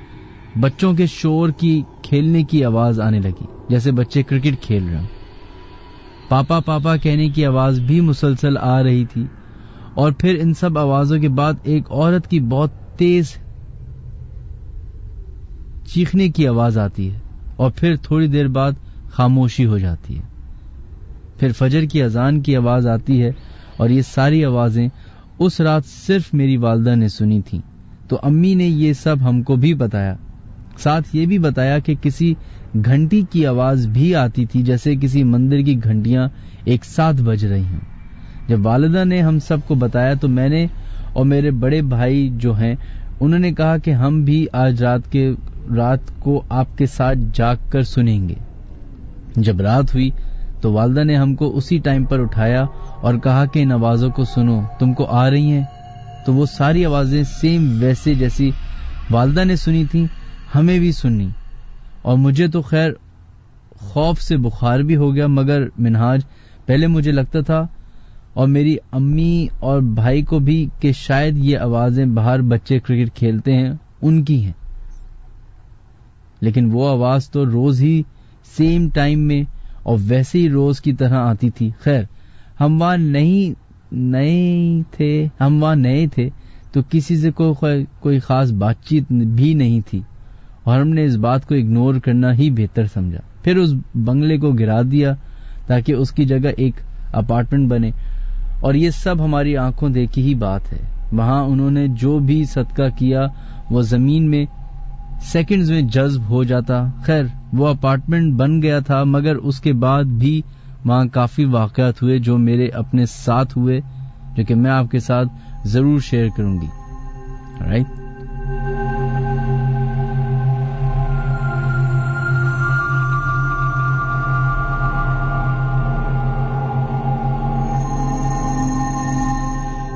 बच्चों के शोर की खेलने की आवाज आने लगी, जैसे बच्चे क्रिकेट खेल रहे हैं। पापा पापा कहने की आवाज भी मुसलसल आ रही थी और फिर इन सब आवाजों के बाद एक औरत की बहुत तेज चीखने की आवाज आती है और फिर थोड़ी देर बाद खामोशी हो जाती है। फिर फजर की अजान की आवाज आती है और ये सारी आवाजें उस रात सिर्फ मेरी वालदा ने सुनी थी। तो अम्मी ने ये सब हमको भी बताया, साथ ये भी बताया कि किसी घंटी की आवाज भी आती थी, जैसे किसी मंदिर की घंटियां एक साथ बज रही हों। जब वालिदा ने हम सबको बताया तो मैंने और मेरे बड़े भाई जो हैं उन्होंने कहा कि हम भी आज रात को आपके साथ जाग कर सुनेंगे। जब रात हुई तो वालिदा ने हमको उसी टाइम पर उठाया और कहा कि इन आवाजों को सुनो, तुमको आ रही हैं। तो वो सारी आवाजें सेम वैसे जैसी वालिदा ने सुनी थी हमें भी सुननी, और मुझे तो खैर खौफ से बुखार भी हो गया। मगर मिनहाज, पहले मुझे लगता था और मेरी अम्मी और भाई को भी कि शायद ये आवाजें बाहर बच्चे क्रिकेट खेलते हैं उनकी हैं, लेकिन वो आवाज तो रोज ही सेम टाइम में और वैसे ही रोज की तरह आती थी। खैर, हम वहां नए थे तो किसी से कोई खास बातचीत भी नहीं थी और हमने इस बात को इग्नोर करना ही बेहतर समझा। फिर उस बंगले को गिरा दिया ताकि उसकी जगह एक अपार्टमेंट बने, और ये सब हमारी आंखों देखी ही बात है। वहां उन्होंने जो भी सदका किया वो जमीन में सेकंड्स में जज्ब हो जाता। खैर, वो अपार्टमेंट बन गया था, मगर उसके बाद भी वहां काफी वाकयात हुए जो मेरे अपने साथ हुए, जो कि मैं आपके साथ जरूर शेयर करूंगी। राइट,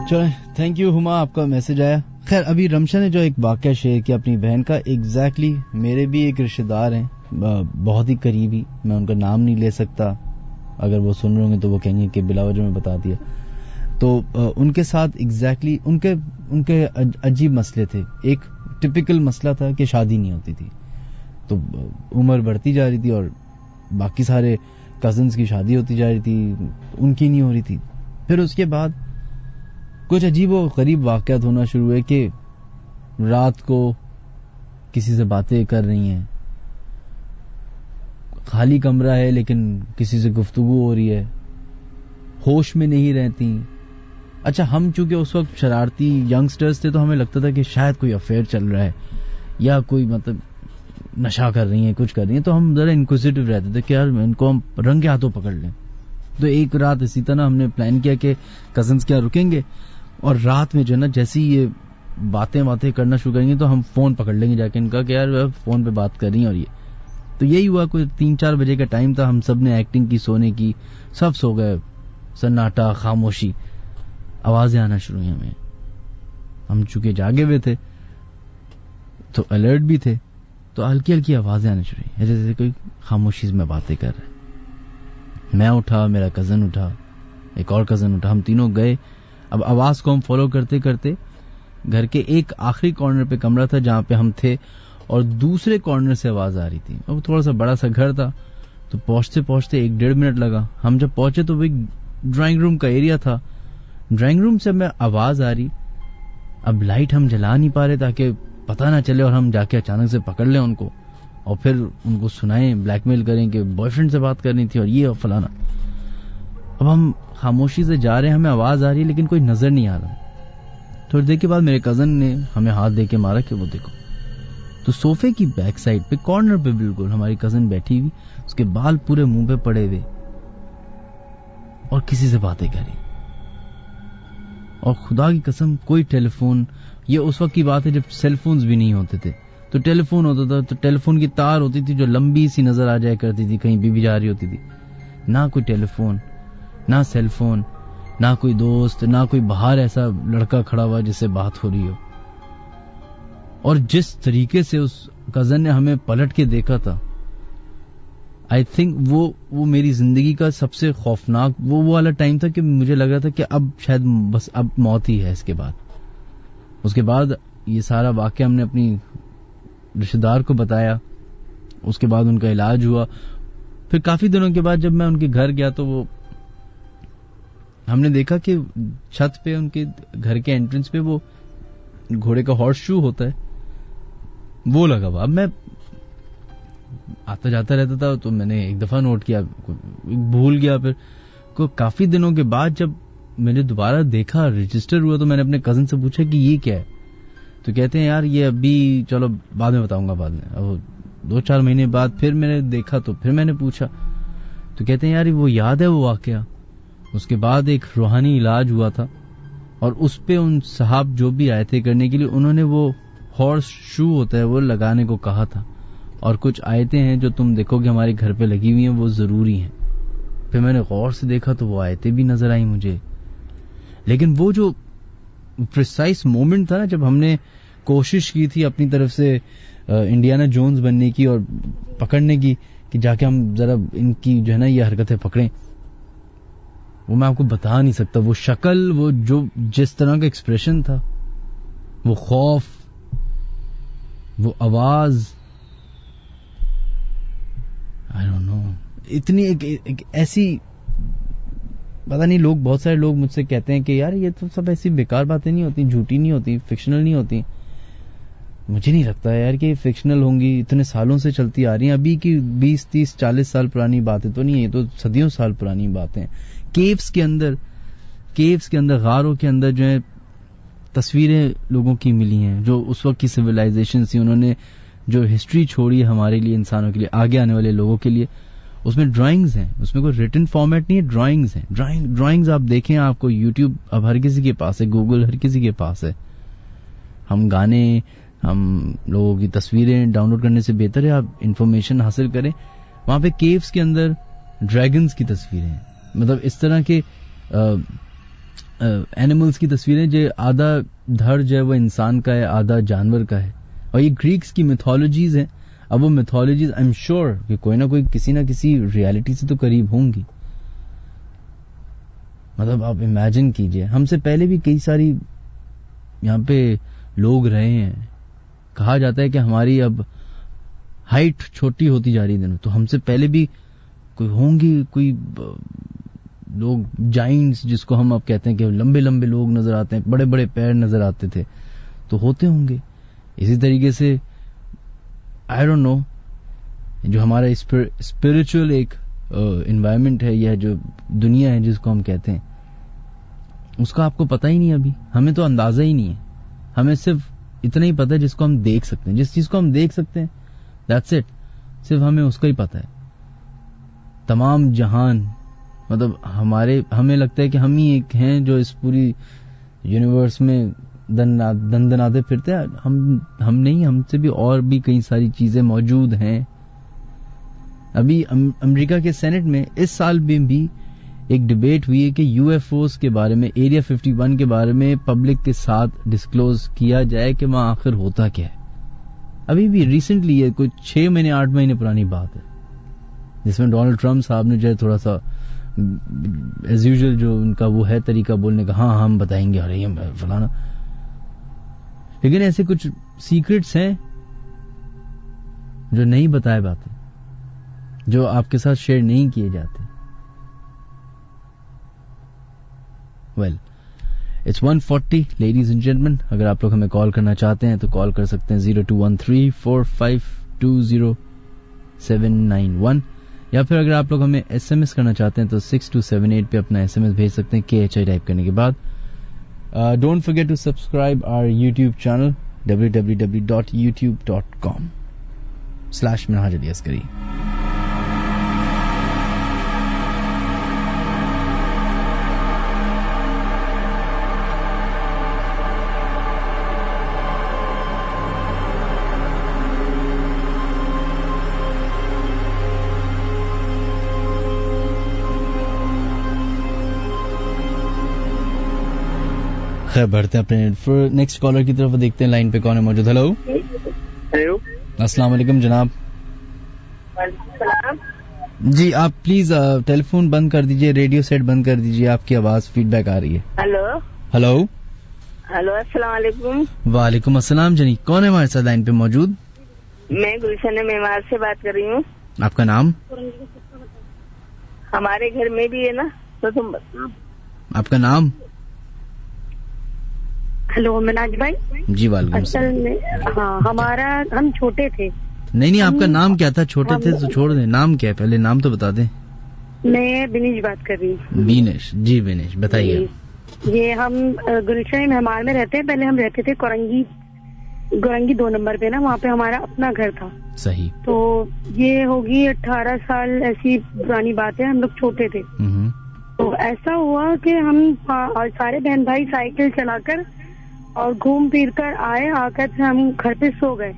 चलो, थैंक यू हुमा, आपका मैसेज आया। खैर, अभी रमशा ने जो एक वाकया शेयर किया अपनी बहन का, एग्जैक्टली मेरे भी एक रिश्तेदार हैं, बहुत ही करीबी, मैं उनका नाम नहीं ले सकता, अगर वो सुन रहे होंगे तो वो कहेंगे कि बिलावजह में बता दिया। तो उनके साथ एग्जैक्टली उनके अजीब मसले थे। एक टिपिकल मसला था कि शादी नहीं होती थी, तो उम्र बढ़ती जा रही थी और बाकी सारे कजन्स की शादी होती जा रही थी, उनकी नहीं हो रही थी। फिर उसके बाद कुछ अजीब और गरीब वाकयात होना शुरू हुए कि रात को किसी से बातें कर रही हैं, खाली कमरा है लेकिन किसी से गुफ्तगू हो रही है, होश में नहीं रहती। अच्छा, हम चूंकि उस वक्त शरारती यंगस्टर्स थे तो हमें लगता था कि शायद कोई अफेयर चल रहा है या कोई मतलब नशा कर रही है, कुछ कर रही है, तो हम जरा इंक्विजिटिव रहते थे कि यार इनको हम रंग के हाथों पकड़ लें। तो एक रात इसी तरह हमने प्लान किया कि कजन्स क्या रुकेंगे और रात में जो ना जैसे ही ये बातें करना शुरू करेंगे तो हम फोन पकड़ लेंगे जाके इनका कि यार फोन पे बात कर रही है। और ये तो यही हुआ, कोई 3-4 बजे का टाइम था, हम सब ने एक्टिंग की सोने की, सब सो गए, सन्नाटा, खामोशी, आवाजें आना शुरू हुई हमें। हम चूंकि जागे हुए थे तो अलर्ट भी थे, तो हल्की हल्की आवाजें आनी शुरू हुई, जैसे कोई खामोशी में बातें कर रहे। मैं उठा, मेरा कजन उठा, एक और कजन उठा, हम तीनों गए। अब आवाज को हम फॉलो करते करते घर के एक आखिरी कॉर्नर पे कमरा था जहां पे हम थे, और दूसरे कॉर्नर से आवाज आ रही थी। अब थोड़ा सा बड़ा सा घर था, तो पहुंचते पहुंचते 1-1.5 मिनट लगा। हम जब पहुंचे तो वो एक ड्राइंग रूम का एरिया था। ड्राइंग रूम से हमें आवाज आ रही, अब लाइट हम जला नहीं पा रहे ताकि पता ना चले और हम जाके अचानक से पकड़ लें उनको और फिर उनको सुनाएं, ब्लैकमेल करें कि बॉयफ्रेंड से बात करनी थी और ये और फलाना। अब हम खामोशी से जा रहे हैं, हमें आवाज आ रही है लेकिन कोई नजर नहीं आ रहा। थोड़ी देर के बाद मेरे कजन ने हमें हाथ दे के मारा कि वो देखो, तो सोफे की बैक साइड पे कॉर्नर पे बिल्कुल हमारी कजन बैठी हुई, उसके बाल पूरे मुंह पे पड़े हुए और किसी से बातें कर रही। और खुदा की कसम कोई टेलीफोन, ये उस वक्त की बात है जब सेलफोन्स भी नहीं होते थे, तो टेलीफोन होता था तो टेलीफोन की तार होती थी जो लंबी सी नजर आ जाया करती थी, कहीं भी जा रही होती थी। ना कोई टेलीफोन, ना सेलफोन, ना कोई दोस्त, ना कोई बाहर ऐसा लड़का खड़ा हुआ जिससे बात हो रही हो। और जिस तरीके से उस कजन ने हमें पलट के देखा था, आई थिंक वो मेरी जिंदगी का सबसे खौफनाक वो वाला टाइम था कि मुझे लग रहा था कि अब शायद बस अब मौत ही है इसके बाद। उसके बाद ये सारा वाकया हमने अपनी रिश्तेदार को बताया, उसके बाद उनका इलाज हुआ। फिर काफी दिनों के बाद जब मैं उनके घर गया तो वो हमने देखा कि छत पे उनके घर के एंट्रेंस पे वो घोड़े का हॉर्स शू होता है वो लगा हुआ। अब मैं आता जाता रहता था तो मैंने एक दफा नोट किया, भूल गया। फिर काफी दिनों के बाद जब मैंने दोबारा देखा, रजिस्टर हुआ, तो मैंने अपने कजन से पूछा कि ये क्या है। तो कहते हैं यार ये अभी चलो बाद में बताऊंगा बाद में। अब 2-4 महीने बाद फिर मैंने देखा तो फिर मैंने पूछा, तो कहते हैं यार वो याद है वो वाकया। उसके बाद एक रूहानी इलाज हुआ था और उस पे उन साहब जो भी आए थे करने के लिए, उन्होंने वो हॉर्स शू होता है वो लगाने को कहा था। और कुछ आयतें हैं जो तुम देखोगे हमारे घर पे लगी हुई हैं, वो जरूरी हैं। फिर मैंने गौर से देखा तो वो आयतें भी नजर आई मुझे। लेकिन वो जो प्रिसाइज मोमेंट था ना, जब हमने कोशिश की थी अपनी तरफ से इंडियाना जोन्स बनने की और पकड़ने की कि जाके हम जरा इनकी जो है ना ये हरकतें पकड़ें, वो मैं आपको बता नहीं सकता। वो शक्ल, वो जो जिस तरह का एक्सप्रेशन था, वो खौफ, वो आवाज, आई डोंट नो, इतनी एक ऐसी, पता नहीं, लोग, बहुत सारे लोग मुझसे कहते हैं कि यार ये तो सब ऐसी बेकार बातें नहीं होती, झूठी नहीं होती, फिक्शनल नहीं होती। मुझे नहीं लगता यार कि फिक्शनल होंगी, इतने सालों से चलती आ रही हैं। अभी की 20, 30, 40 साल पुरानी बातें तो नहीं है, ये तो सदियों साल पुरानी बातें। केव्स के अंदर, गारों के अंदर जो है तस्वीरें लोगों की मिली हैं, जो उस वक्त की सिविलाइजेशन थी, उन्होंने जो हिस्ट्री छोड़ी है हमारे लिए, इंसानों के लिए, आगे आने वाले लोगों के लिए। उसमें ड्राइंग्स हैं, उसमें कोई रिटन फॉर्मेट नहीं है, ड्राइंग्स हैं। ड्राइंग्स आप देखें, आपको यूट्यूब अब हर किसी के पास है, गूगल हर किसी के पास है। हम गाने, हम लोगों की तस्वीरें डाउनलोड करने से बेहतर है आप इंफॉर्मेशन हासिल करें। वहां पे केव्स के अंदर ड्रैगन्स की तस्वीरें हैं, मतलब इस तरह के एनिमल्स की तस्वीरें जो आधा धड़ जो है वो इंसान का है, आधा जानवर का है। और ये ग्रीक्स की मिथोलॉजीज हैं। अब वो मिथोलॉजीज आई एम श्योर कि कोई ना कोई किसी ना किसी रियलिटी से तो करीब होंगी। मतलब आप इमेजिन कीजिए, हमसे पहले भी कई सारी यहाँ पे लोग रहे हैं। कहा जाता है कि हमारी अब हाइट छोटी होती जा रही है, तो हमसे पहले भी कोई होंगी, कोई लोग, जाइंट्स जिसको हम अब कहते हैं कि लंबे लंबे लोग नजर आते हैं, बड़े बड़े पैर नजर आते थे, तो होते होंगे। इसी तरीके से आई डोंट नो, जो हमारा स्पिरिचुअल एक एनवायरनमेंट है, यह जो दुनिया है जिसको हम कहते हैं, उसका आपको पता ही नहीं। अभी हमें तो अंदाजा ही नहीं है। हमें सिर्फ इतना ही पता है जिसको हम देख सकते हैं। जिस चीज को हम देख सकते हैं, दैट्स इट, सिर्फ हमें उसका ही पता है। तमाम जहान, मतलब हमें लगता है कि हम ही एक हैं जो इस पूरी यूनिवर्स में दंदनाते फिरते हैं। हम नहीं, हमसे भी और भी कई सारी चीजें मौजूद हैं। अभी अमेरिका के सेनेट में इस साल में भी एक डिबेट हुई है कि यूएफओस के बारे में, एरिया 51 के बारे में पब्लिक के साथ डिस्क्लोज किया जाए कि वहां आखिर होता क्या है। अभी भी रिसेंटली है, कुछ 6 महीने 8 महीने पुरानी बात है, जिसमें डोनाल्ड ट्रंप साहब ने जो है थोड़ा सा एज यूजुअल जो उनका वो है तरीका बोलने का, हाँ हम बताएंगे, अरे ये फलाना। लेकिन ऐसे कुछ सीक्रेट्स हैं जो नहीं बताए बातें, जो आपके साथ शेयर नहीं किए जाते। Well, it's 1:40 ladies and gentleman. अगर आप लोग हमें कॉल करना चाहते हैं तो कॉल कर सकते हैं 02134520 791। या फिर अगर आप लोग हमें SMS करना चाहते हैं तो 6278 पे अपना SMS भेज सकते हैं KHI टाइप करने के बाद. Don't forget to subscribe our YouTube channel www.youtube.com/minhaj-ali-askari. खैर बढ़ते हैं अपने नेक्स्ट कॉलर की तरफ, देखते हैं लाइन पे कौन है मौजूद. हेलो. हेलो, अस्सलाम वालेकुम जनाब. जी आप प्लीज टेलीफोन बंद कर दीजिए, रेडियो सेट बंद कर दीजिए, आपकी आवाज फीडबैक आ रही है. Hello hello. हेलो, अस्सलाम वालेकुम. वालेकुम अस्सलाम. जनी कौन है हमारे साथ लाइन पे मौजूद? मैं गुलशन मेवाड़ से बात कर रही हूँ. आपका नाम? हमारे घर में भी है ना, तो तुम आपका नाम? हेलो मिनाज भाई. जी वालेकुम. असल में हाँ, हमारा हम छोटे थे. नहीं आपका नाम क्या था? छोटे थे तो छोड़ दें, नाम क्या है पहले नाम तो बता दें. मैं बिनेश बात कर रही हूँ. बिनेश. जी बिनेश बताइए. ये हम गुलशन मेहमान में रहते हैं. पहले हम रहते थे गोरंगी 2 नंबर पे ना, वहाँ पे हमारा अपना घर था. सही. तो ये होगी 18 साल ऐसी पुरानी बात है. हम लोग छोटे थे. तो ऐसा हुआ कि हम और सारे बहन भाई साइकिल चलाकर और घूम फिर कर आए. आकर हम घर पे सो गए.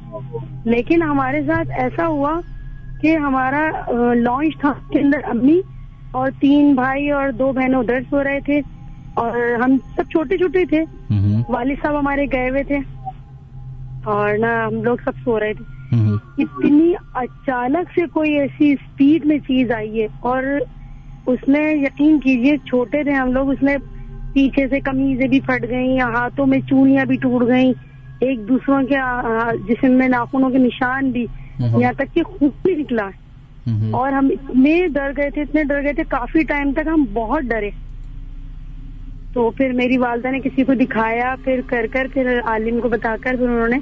लेकिन हमारे साथ ऐसा हुआ कि हमारा लॉन्च था, के अंदर अम्मी और 3 भाई और 2 बहनें उधर सो रहे थे और हम सब छोटे छोटे थे. वालिद साहब हमारे गए हुए थे और ना हम लोग सब सो रहे थे. इतनी अचानक से कोई ऐसी स्पीड में चीज आई है और उसमें यकीन कीजिए छोटे थे हम लोग, उसमें पीछे से कमीजें भी फट गई, हाथों में चूड़ियां भी टूट गई, एक दूसरों के जिस्म में नाखूनों के निशान भी, यहाँ तक कि खून भी निकला. और हम इतने डर गए थे, काफी टाइम तक हम बहुत डरे. तो फिर मेरी वालदा ने किसी को दिखाया, फिर फिर आलिम को बताकर फिर उन्होंने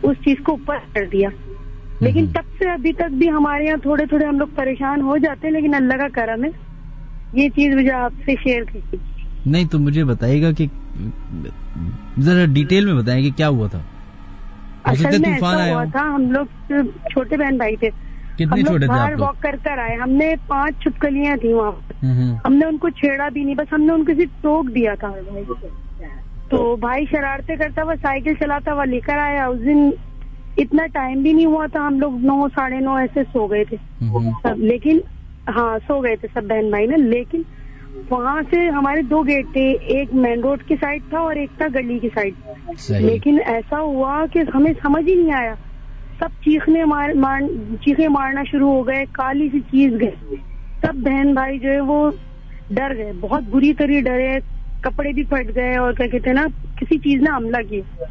उस चीज को ऊपर कर दिया. लेकिन तब से अभी तक भी हमारे यहाँ थोड़े थोड़े हम लोग परेशान हो जाते हैं. लेकिन अल्लाह का करम है, ये चीज मुझे आपसे शेयर की. नहीं तो मुझे बताइएगा कि जरा डिटेल में बताएं कि क्या हुआ था. असल में ऐसा हुआ था, हम लोग छोटे बहन भाई थे. कितने छोटे थे आप लोग? वॉक कर आए. हमने 5 छुपकलियां थी वहाँ. हमने उनको छेड़ा भी नहीं, बस हमने उनको सिर्फ टोक दिया था. तो भाई शरारते करता हुआ साइकिल चलाता हुआ लेकर आया. उस दिन इतना टाइम भी नहीं हुआ था, हम लोग 9 साढ़े 9 ऐसे सो गए थे सब. लेकिन हाँ सो गए थे सब बहन भाई ना. लेकिन वहाँ से हमारे 2 गेट थे, एक मेन रोड की साइड था और एक था गली की साइड. लेकिन ऐसा हुआ कि हमें समझ ही नहीं आया. सब चीखें मारना शुरू हो गए, काली सी चीज गई. सब बहन भाई जो है वो डर गए, बहुत बुरी तरह डरे. कपड़े भी फट गए और क्या कहते हैं ना, किसी चीज ने हमला किया.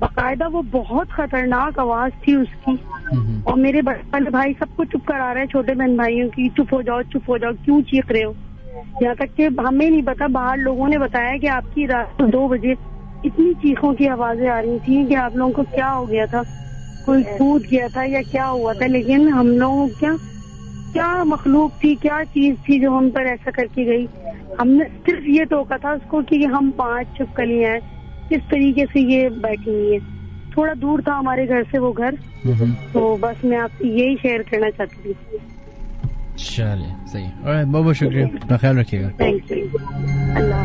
बाकायदा वो बहुत खतरनाक आवाज थी उसकी. और मेरे बड़े वाले भाई सबको चुप करा रहे हैं, छोटे बहन भाइयों की, चुप हो जाओ, क्यों चीख रहे हो. यहाँ तक कि हमें नहीं पता, बाहर लोगों ने बताया कि आपकी रात को 2 बजे इतनी चीखों की आवाजें आ रही थी कि आप लोगों को क्या हो गया था, कोई कूद गया था या क्या हुआ था. लेकिन हम लोगों क्या मखलूक थी, क्या चीज थी जो हम पर ऐसा करके गई. हमने सिर्फ ये टोका था उसको कि हम 5 छिपकलियां हैं, किस तरीके से ये बैठी हुई है. थोड़ा दूर था हमारे घर से वो घर. तो बस मैं आपसे यही शेयर करना चाहती थी. चलिए सही. ऑलराइट, बहुत बहुत शुक्रिया, अपना ख्याल रखिएगा. Thank you. अल्लाह.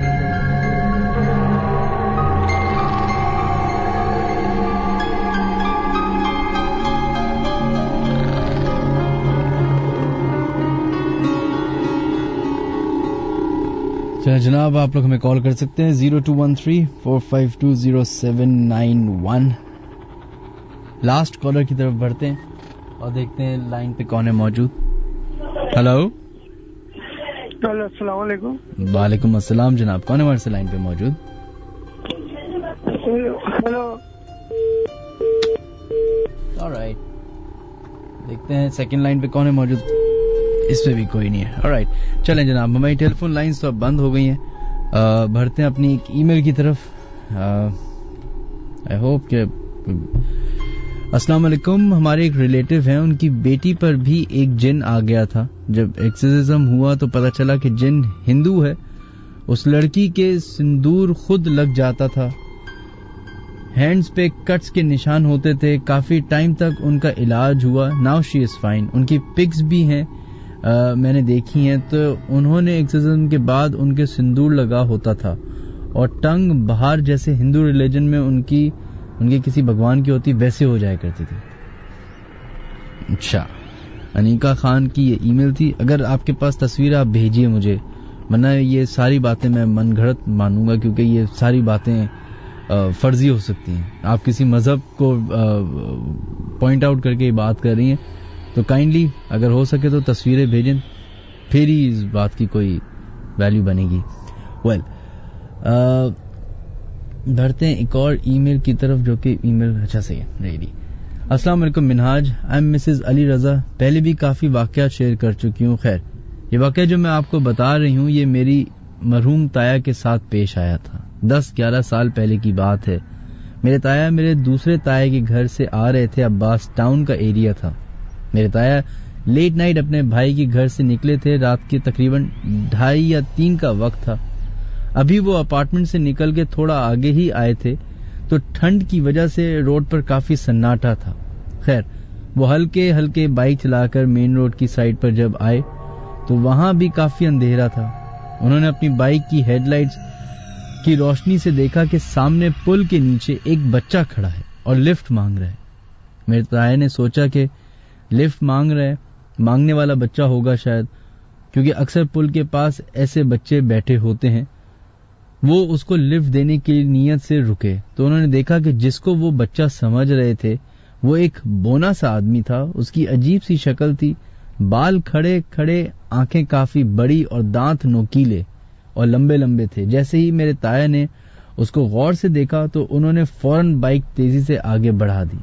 चलिए जनाब, आप लोग हमें कॉल कर सकते हैं 0213-4520791. लास्ट कॉलर की तरफ बढ़ते हैं और देखते हैं लाइन पे कौन है मौजूद. हेलो. अस्सलाम वालेकुम. वालेकुम अस्सलाम जनाब, कौन है हमारे से लाइन पे मौजूद? हेलो. ऑलराइट, देखते हैं सेकंड लाइन पे कौन है मौजूद. इस पे भी कोई नहीं है. ऑलराइट, चलें जनाब, हमारी टेलीफोन लाइंस तो अब बंद हो गई हैं. बढ़ते हैं अपनी एक ईमेल की तरफ. आई होप कि अस्सलाम वालेकुम, हमारे एक रिलेटिव हैं, उनकी बेटी पर भी एक जिन आ गया था। जब एक्सोर्सिज्म हुआ तो पता चला कि जिन हिंदू है। उस लड़की के सिंदूर खुद लग जाता था, हैंड्स पे कट्स के निशान होते थे। काफी टाइम तक उनका इलाज हुआ। Now she is fine. उनकी पिक्स भी हैं, मैंने देखी हैं। तो उन्होंने एक्सोर्सिज्म के बाद उनके सिंदूर लगा होता था और टंग बाहर जैसे हिंदू रिलीजन में उनके किसी भगवान की होती वैसे हो जाया करती थी। अच्छा, अनीका खान की ये ईमेल थी। अगर आपके पास तस्वीर आप भेजिए मुझे, वरना ये सारी बातें मैं मनगढ़ंत मानूंगा, क्योंकि ये सारी बातें फर्जी हो सकती हैं। आप किसी मजहब को पॉइंट आउट करके ये बात कर रही हैं, तो काइंडली अगर हो सके तो तस्वीरें भेजें, फिर ही इस बात की कोई वैल्यू बनेगी। वेल, बढ़ते हैं एक और ईमेल की तरफ, जो कि ईमेल अच्छा सही है रेडी। अस्सलाम वालेकुम Minhaj, I am Mrs Ali Raza. पहले भी काफी वाकयात शेयर कर चुकी हूँ। खैर, ये वाकया जो मैं आपको बता रही हूँ ये मेरी मरहूम ताया के साथ पेश आया था। 10-11 साल पहले की बात है। मेरे ताया मेरे दूसरे ताया के घर से आ रहे थे। अब्बास टाउन का एरिया था। मेरे ताया लेट नाइट अपने भाई के घर से निकले थे। रात के तकरीबन 2:30 या 3 का वक्त था। अभी वो अपार्टमेंट से निकल के थोड़ा आगे ही आए थे, तो ठंड की वजह से रोड पर काफी सन्नाटा था। खैर, वो हल्के हल्के बाइक चलाकर मेन रोड की साइड पर जब आए तो वहां भी काफी अंधेरा था। उन्होंने अपनी बाइक की हेडलाइट्स की रोशनी से देखा कि सामने पुल के नीचे एक बच्चा खड़ा है और लिफ्ट मांग रहा है। मेरे ताया ने सोचा कि लिफ्ट मांगने वाला बच्चा होगा शायद, क्योंकि अक्सर पुल के पास ऐसे बच्चे बैठे होते हैं। वो उसको लिफ्ट देने की नीयत से रुके तो उन्होंने देखा कि जिसको वो बच्चा समझ रहे थे वो एक बोना सा आदमी था। उसकी अजीब सी शक्ल थी, बाल खड़े खड़े, आंखें काफी बड़ी और दांत नोकीले और लंबे लंबे थे। जैसे ही मेरे ताया ने उसको गौर से देखा तो उन्होंने फौरन बाइक तेजी से आगे बढ़ा दी।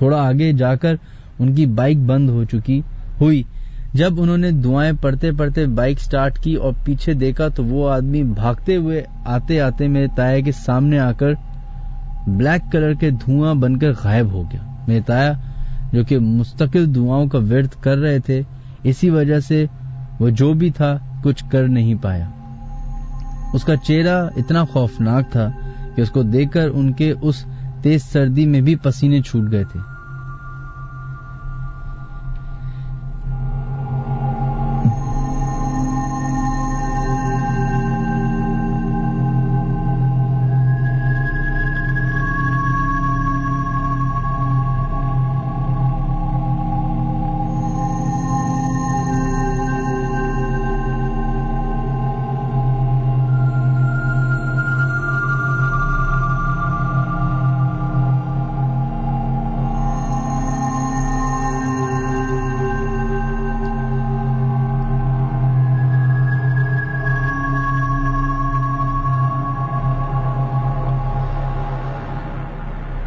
थोड़ा आगे जाकर उनकी बाइक बंद हो चुकी हुई। जब उन्होंने दुआएं पढ़ते पढ़ते बाइक स्टार्ट की और पीछे देखा तो वो आदमी भागते हुए आते आते मेरे ताया के सामने आकर ब्लैक कलर के धुआं बनकर गायब हो गया। मेरे ताया, जो कि मुस्तकिल दुआओं का व्यर्थ कर रहे थे, इसी वजह से वो जो भी था कुछ कर नहीं पाया। उसका चेहरा इतना खौफनाक था कि उसको देखकर उनके उस तेज सर्दी में भी पसीने छूट गए थे।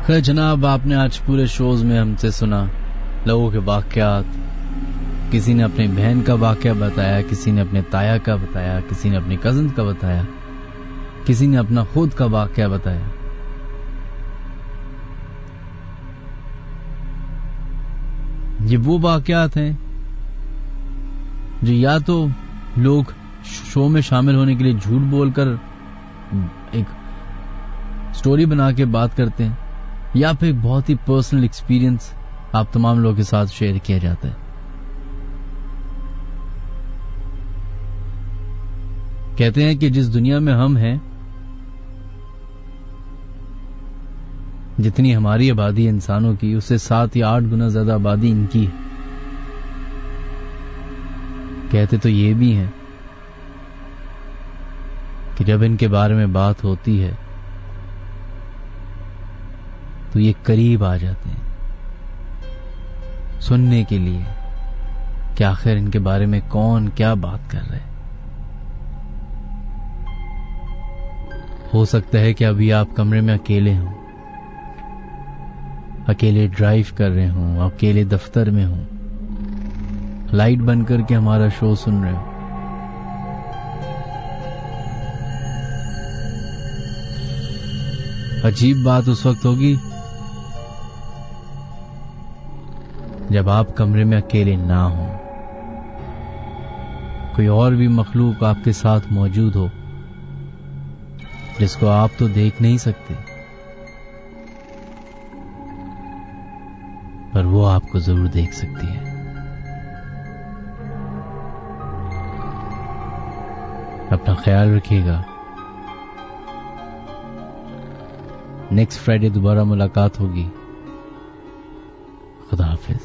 खैर जनाब, आपने आज पूरे शोज में हमसे सुना लोगों के वाकयात। किसी ने अपनी बहन का वाकया बताया, किसी ने अपने ताया का बताया, किसी ने अपने कजिन का बताया, किसी ने अपना खुद का वाकया बताया। ये वो वाकयात हैं जो या तो लोग शो में शामिल होने के लिए झूठ बोलकर एक स्टोरी बना के बात करते हैं, या फिर बहुत ही पर्सनल एक्सपीरियंस आप तमाम लोगों के साथ शेयर किया जाता है। कहते हैं कि जिस दुनिया में हम हैं, जितनी हमारी आबादी इंसानों की, उससे 7 या 8 गुना ज्यादा आबादी इनकी है। कहते तो ये भी हैं कि जब इनके बारे में बात होती है तो ये करीब आ जाते हैं सुनने के लिए कि आखिर इनके बारे में कौन क्या बात कर रहे हैं। हो सकता है कि अभी आप कमरे में अकेले हों, अकेले ड्राइव कर रहे हों, अकेले दफ्तर में हों, लाइट बंद करके हमारा शो सुन रहे हो। अजीब बात उस वक्त होगी जब आप कमरे में अकेले ना हो, कोई और भी मखलूक आपके साथ मौजूद हो जिसको आप तो देख नहीं सकते, पर वो आपको जरूर देख सकती है। अपना ख्याल रखिएगा। नेक्स्ट फ्राइडे दोबारा मुलाकात होगी। खुदा हाफिज।